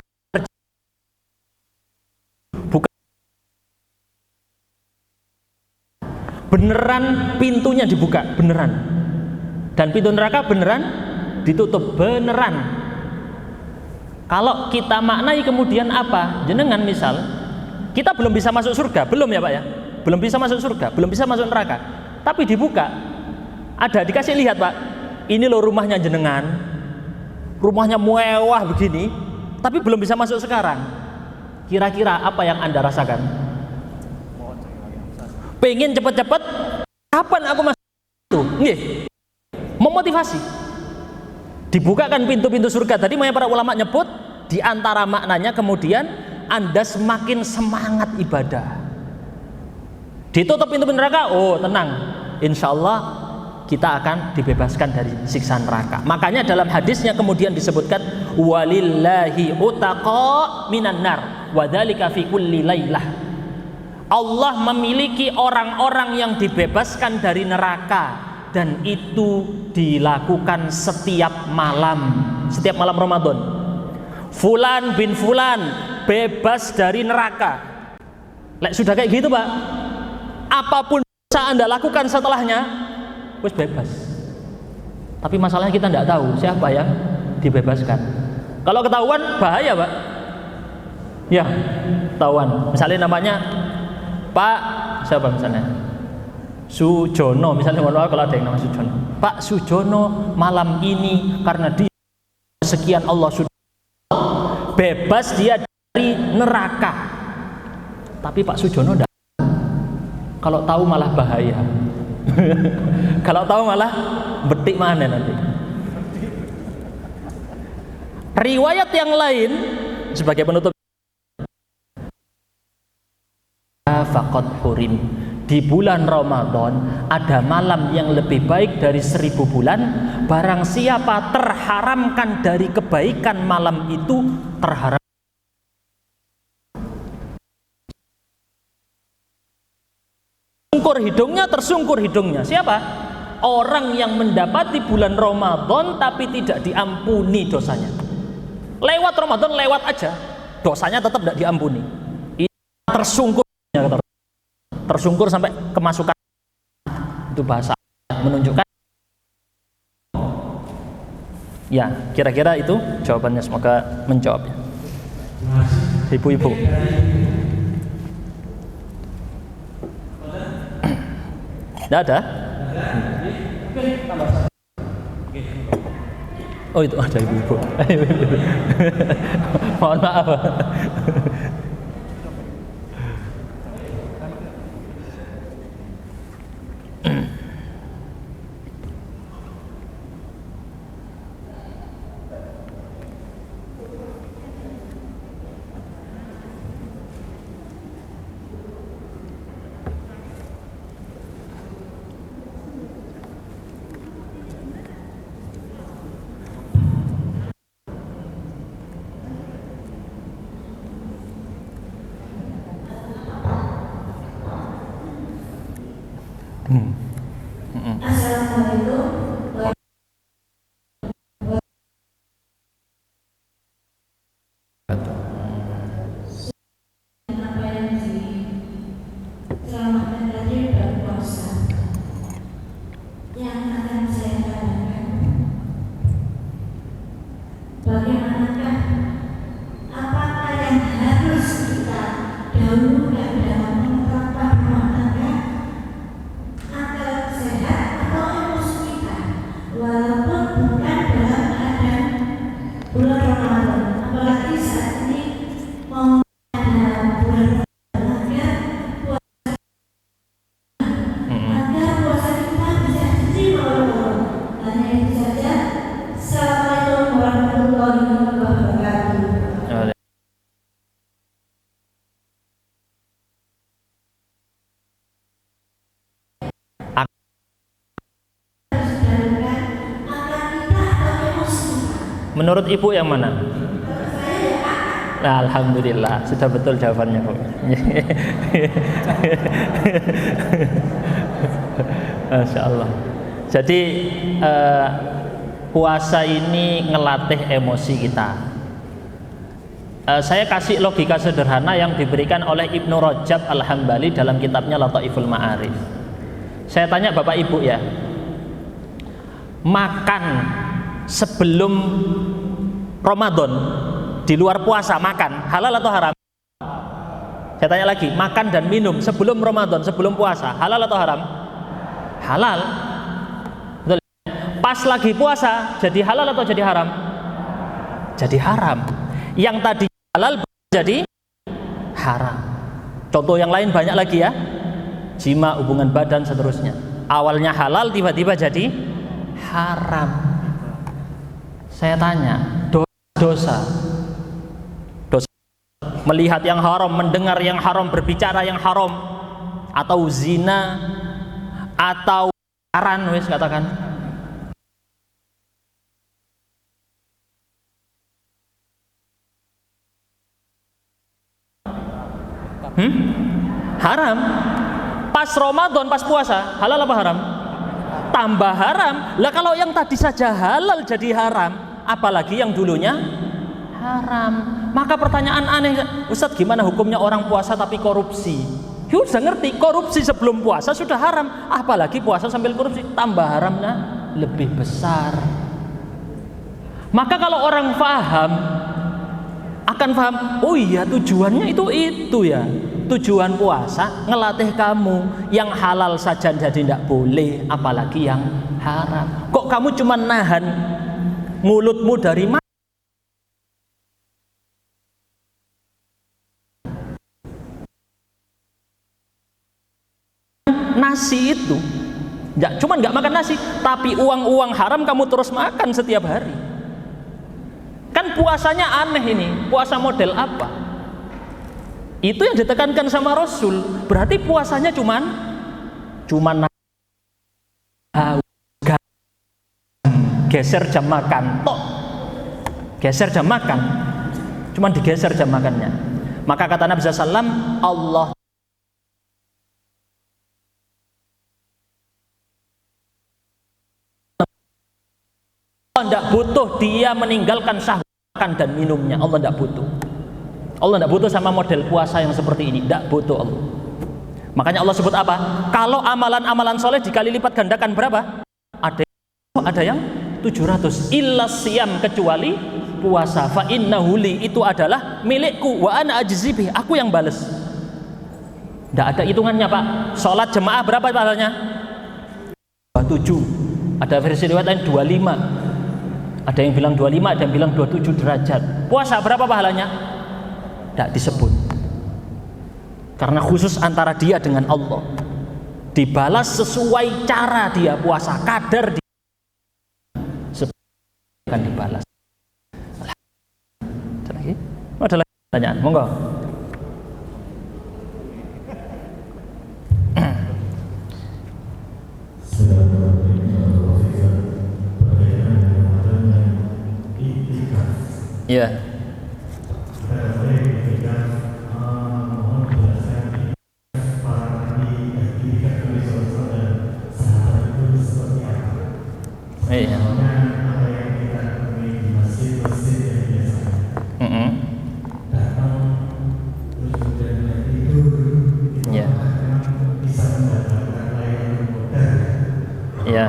bukan beneran pintunya dibuka, beneran. Dan pintu neraka beneran ditutup, beneran. Kalau kita maknai kemudian apa? Jenengan misal, kita belum bisa masuk surga, belum ya Pak ya? Belum bisa masuk surga, belum bisa masuk neraka. Tapi dibuka, ada dikasih lihat Pak, ini loh rumahnya jenengan, rumahnya mewah begini, tapi belum bisa masuk sekarang. Kira-kira apa yang Anda rasakan? Pengen cepet-cepet, kapan aku masuk itu? Nih, memotivasi. Dibukakan pintu-pintu surga. Tadi para ulama nyebut, di antara maknanya kemudian Anda semakin semangat ibadah. Ditutup pintu neraka, oh tenang, insya Allah kita akan dibebaskan dari siksa neraka. Makanya dalam hadisnya kemudian disebutkan walillahi utaqa minan nar wa dzalika fi kulli lailah. Allah memiliki orang-orang yang dibebaskan dari neraka, dan itu dilakukan setiap malam Ramadan. Fulan bin Fulan bebas dari neraka. Lek sudah kayak gitu Pak, apapun bisa Anda lakukan setelahnya, wis bebas. Tapi masalahnya kita tidak tahu siapa yang dibebaskan. Kalau ketahuan bahaya Pak. Ya, ketahuan. Misalnya namanya Pak siapa misalnya? Sujono misalnya, kalau ada yang nama Sujono. Pak Sujono malam ini karena dia sekian Allah sudah bebas dia dari neraka. Tapi Pak Sujono tidak. Kalau tahu malah bahaya. Kalau tahu malah betik mana nanti. Riwayat yang lain sebagai penutup, faqad hurim. Di bulan Ramadan ada malam yang lebih baik dari 1000 bulan. Barang siapa terharamkan dari kebaikan malam itu, terharam. Tersungkur hidungnya. Siapa? Orang yang mendapati bulan Ramadan tapi tidak diampuni dosanya. Lewat Ramadan, lewat aja, dosanya tetap tidak diampuni. Tersungkur sampai kemasukan. Itu bahasa menunjukkan. Ya, kira-kira itu jawabannya. Semoga menjawab ya. Ibu-ibu. Tidak ada? Oh itu ada ibu-ibu. Mohon maaf. Menurut ibu yang mana? Nah, alhamdulillah sudah betul jawabannya, Bu. Masya Allah. Jadi puasa ini ngelatih emosi kita. Saya kasih logika sederhana yang diberikan oleh Ibnu Rajab Al-Hambali dalam kitabnya Lataiful Ma'arif. Saya tanya Bapak Ibu ya, makan sebelum Ramadan di luar puasa makan halal atau haram? Saya tanya lagi, makan dan minum sebelum Ramadan, sebelum puasa halal atau haram? Halal. Betul. Pas lagi puasa jadi halal atau jadi haram? Jadi haram. Yang tadi halal jadi haram. Contoh yang lain banyak lagi ya, jima, hubungan badan, seterusnya. Awalnya halal tiba-tiba jadi haram. Saya tanya, dosa melihat yang haram, mendengar yang haram, berbicara yang haram, atau zina, atau pacaran, wis katakan, haram. Pas Ramadan, pas puasa, halal apa haram? Tambah haram. Lah kalau yang tadi saja halal jadi haram, apalagi yang dulunya haram. Maka pertanyaan aneh, Ustadz, gimana hukumnya orang puasa tapi korupsi? Ya sudah ngerti, korupsi sebelum puasa sudah haram, apalagi puasa sambil korupsi, tambah haramnya lebih besar. Maka kalau orang paham, akan paham, oh iya tujuannya itu ya. Tujuan puasa ngelatih kamu, yang halal saja jadi tidak boleh, apalagi yang haram. Kok kamu cuma nahan mulutmu dari nasi itu? Ya, cuman nggak makan nasi, tapi uang haram kamu terus makan setiap hari. Kan puasanya aneh ini, puasa model apa? Itu yang ditekankan sama Rasul. Berarti puasanya cuman geser jam makan, tok. Geser jam makan, cuman digeser jam makannya. Maka kata Nabi SAW, Allah tidak butuh dia meninggalkan syahwat makan dan minumnya. Allah tidak butuh. Allah tidak butuh sama model puasa yang seperti ini. Tidak butuh Allah. Makanya Allah sebut apa? Kalau amalan-amalan soleh dikali lipat gandakan berapa? Ada yang 700. Illa siyam, kecuali puasa. Fa innahu li, itu adalah milikku. Wa ana ajzibih, aku yang bales. Tidak ada hitungannya Pak. Sholat jemaah berapa pahalanya? 27. Ada versi riwayat lain 25. Ada yang bilang 25, ada yang bilang 27 derajat. Puasa berapa pahalanya? Tidak disebut, karena khusus antara dia dengan Allah, dibalas sesuai cara dia puasa, kadar dia akan dibalas. Ada lagi pertanyaan, monggo. Ya. Iya. Ya. Ya.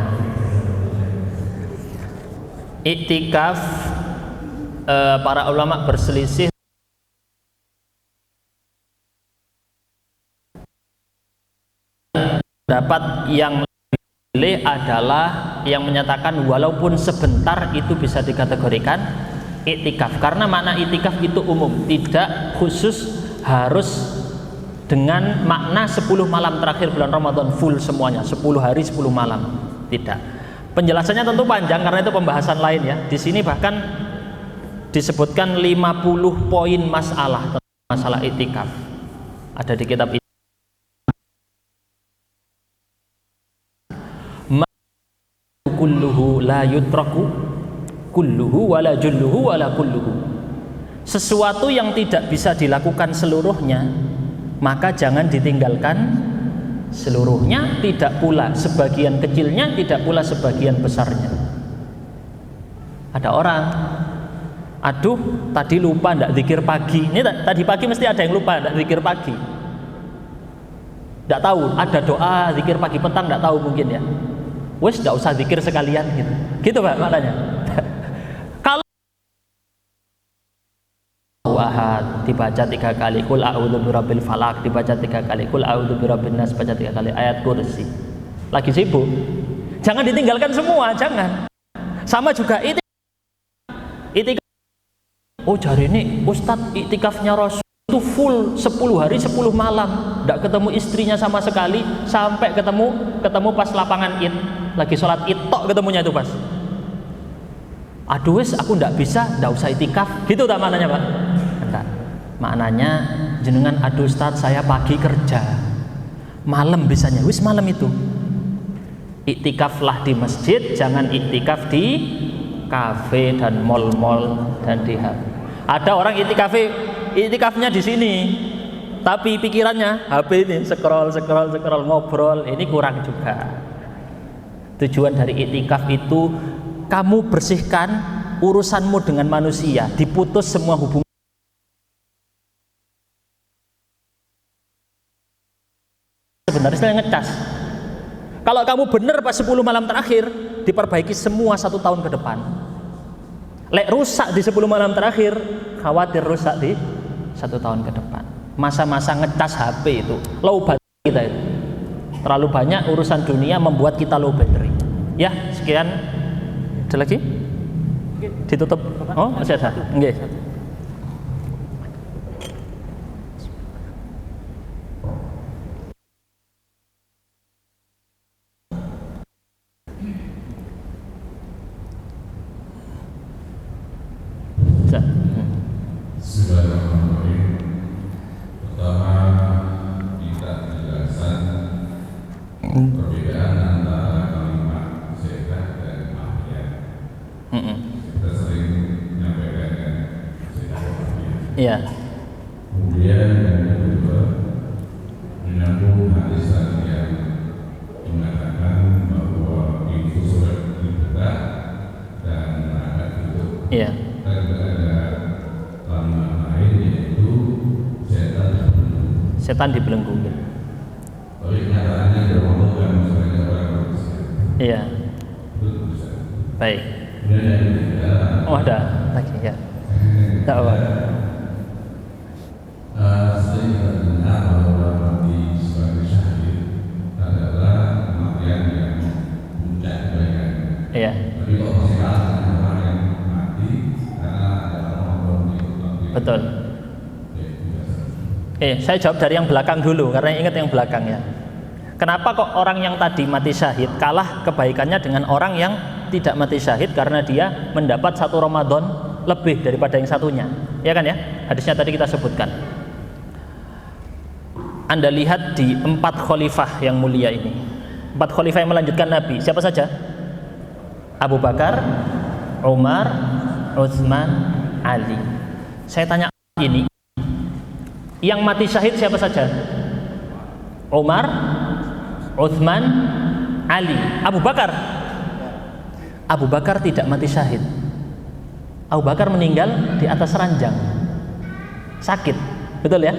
Iktikaf, para ulama berselisih pendapat yang pilih adalah yang menyatakan walaupun sebentar itu bisa dikategorikan iktikaf, karena makna iktikaf itu umum, tidak khusus harus dengan makna 10 malam terakhir bulan Ramadan full semuanya, 10 hari 10 malam, tidak. Penjelasannya tentu panjang karena itu pembahasan lain ya. Di sini bahkan disebutkan 50 poin masalah tentang masalah iktikaf, ada di kitab ini. Kulluhu la yutraku kulluhu wala julluhu wala kulluhu. Sesuatu yang tidak bisa dilakukan seluruhnya, maka jangan ditinggalkan seluruhnya, tidak pula sebagian kecilnya, tidak pula sebagian besarnya. Ada orang, aduh tadi lupa ndak zikir pagi. Ini tadi pagi mesti ada yang lupa ndak zikir pagi. Ndak tahu, ada doa zikir pagi petang ndak tahu mungkin ya. Wes ndak usah zikir sekalian gitu. Gitu Pak maknanya. Kalau Ahad dibaca 3 kali, Qul a'udzu birabbil falaq dibaca 3 kali, Qul a'udzu birabbin nas baca 3 kali, ayat kursi. Lagi sibuk. Jangan ditinggalkan semua, jangan. Sama juga itikaf. Oh jari ini Ustadz itikafnya Rasul itu full 10 hari 10 malam, tidak ketemu istrinya sama sekali, sampai ketemu pas lapangan Id, lagi sholat Id tok ketemunya itu pas. Aduh wes aku tidak bisa, tidak usah itikaf, gitu tak maknanya Pak? Enggak. Maknanya jenengan aduh Ustadz saya pagi kerja, malam bisanya, wis malam itu iktikaflah di masjid, jangan iktikaf di kafe dan mall-mall dan di HP. Ada orang iktikafnya di sini, tapi pikirannya HP ini, scroll ngobrol, ini kurang juga. Tujuan dari iktikaf itu kamu bersihkan urusanmu dengan manusia, diputus semua hubungan. Sebenarnya saya ngecas. Kalau kamu benar pas 10 malam terakhir, diperbaiki semua 1 tahun ke depan. Lek rusak di 10 malam terakhir, khawatir rusak di 1 tahun ke depan. Masa-masa ngecas HP itu, low battery kita itu. Terlalu banyak urusan dunia membuat kita low battery. Ya, sekian. Ada lagi? Ditutup. Oh, masih ada. Nggih. Bismillahirrahmanirrahim. Pertama, kita penjelasan perbedaan antara kalimat sehat dan afiat. Kita sering menyampaikan sehat dan afiat. Iya. Kemudian yang kedua, menyambung hadis yang mengatakan bahwa pintu surga dibuka dan neraka ditutup. Iya. Setan dibelenggu. Tapi kenyataannya ada Allah dan masalahnya orang manusia. Iya. Baik. Oh ada lagi ya. Tak apa. Sering kita dengar bahwa mati sebagai syahid adalah kematian yang puncak kebaikan. Iya. Tapi kok masih kalah dengan orang yang mati karena ada orang yang mati. Betul. Saya jawab dari yang belakang dulu karena ingat yang belakang ya. Kenapa kok orang yang tadi mati syahid kalah kebaikannya dengan orang yang tidak mati syahid karena dia mendapat 1 Ramadan lebih daripada yang satunya, ya kan ya? Hadisnya tadi kita sebutkan. Anda lihat di 4 khalifah yang mulia ini, 4 khalifah yang melanjutkan Nabi, siapa saja? Abu Bakar, Umar, Utsman, Ali. Saya tanya ini, yang mati syahid siapa saja? Umar, Utsman, Ali. Abu Bakar. Abu Bakar tidak mati syahid. Abu Bakar meninggal di atas ranjang, sakit, betul ya?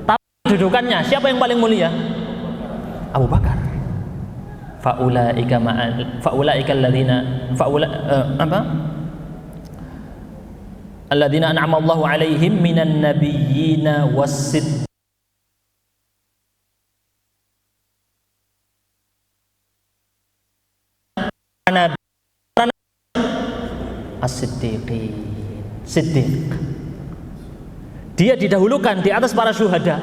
Tapi dudukannya siapa yang paling mulia? Abu Bakar. Faulaika alladzina alladzina an'ama Allahu 'alaihim minan nabiyyina was-siddiqin as-siddiqin. Siddiq. Dia didahulukan di atas para syuhada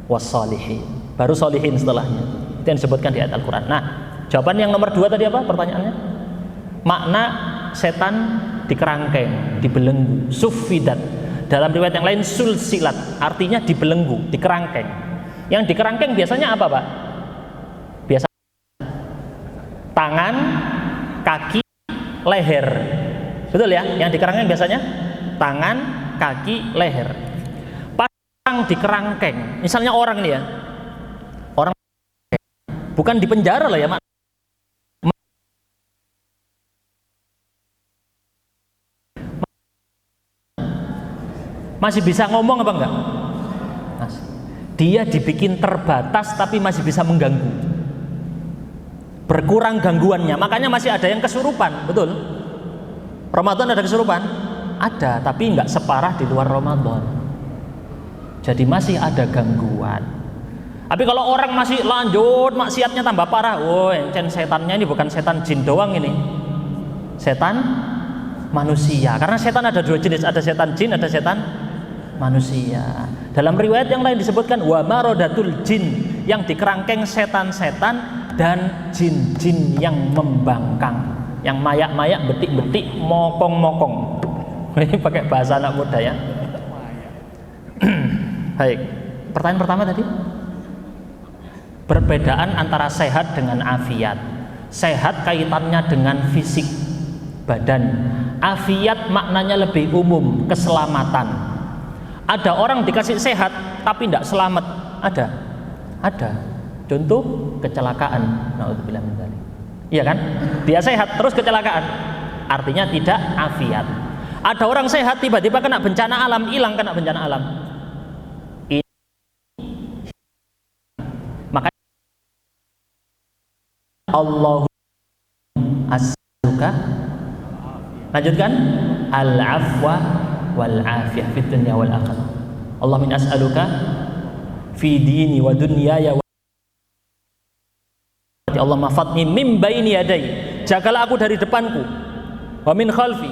was-shalihin. Baru sholihin setelahnya. Itu yang disebutkan di ayat Al-Qur'an. Nah, jawaban yang nomor 2 tadi apa pertanyaannya? Makna setan dikerangkeng, dibelenggu, suffidat. Dalam riwayat yang lain sulsilat, artinya dibelenggu, dikerangkeng. Yang dikerangkeng biasanya apa, Pak? Biasa tangan, kaki, leher. Betul ya? Yang dikerangkeng biasanya tangan, kaki, leher. Pasang di kerangkeng. Misalnya orang nih ya, orang bukan di penjara lah ya, Mak. Masih bisa ngomong apa enggak? Masih. Dia dibikin terbatas tapi masih bisa mengganggu. Berkurang gangguannya, makanya masih ada yang kesurupan, betul? Ramadan ada kesurupan? Ada, tapi enggak separah di luar Ramadan. Jadi masih ada gangguan. Tapi kalau orang masih lanjut, maksiatnya tambah parah, setannya ini bukan setan jin doang ini. Setan manusia. Karena setan ada dua jenis, ada setan jin, ada setan manusia. Dalam riwayat yang lain disebutkan wa marodatul jin, yang di kerangkeng setan-setan dan jin-jin yang membangkang, yang mayak-mayak, betik-betik, mokong-mokong. Ini pakai bahasa anak muda ya. Baik. Pertanyaan pertama tadi, perbedaan antara sehat dengan afiat. Sehat kaitannya dengan fisik badan. Afiat maknanya lebih umum, keselamatan. Ada orang dikasih sehat tapi tidak selamat, ada. Contoh kecelakaan, naudzubillah min dzalik. Iya kan? Dia sehat terus kecelakaan, artinya tidak afiat. Ada orang sehat tiba-tiba kena bencana alam, hilang kena bencana alam. Ini makanya Allahu as'aluka, lanjutkan, al-afwa wal afiyah fid dunya wal akhirah. Allah min as'aluka fi dini wa dunyaya wa Allah mafatni min baini yadai, jagalah aku dari depanku, wa min khalfi,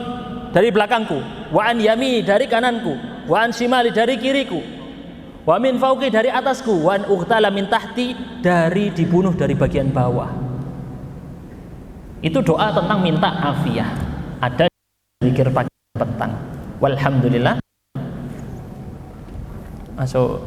dari belakangku, wa an yami, dari kananku, wa an shimali, dari kiriku, wa min fauqi, dari atasku, wa an uqtala min tahti, dari dibunuh dari bagian bawah. Itu doa tentang minta afiah, ada zikir pagi petang. Walhamdulillah. Masuk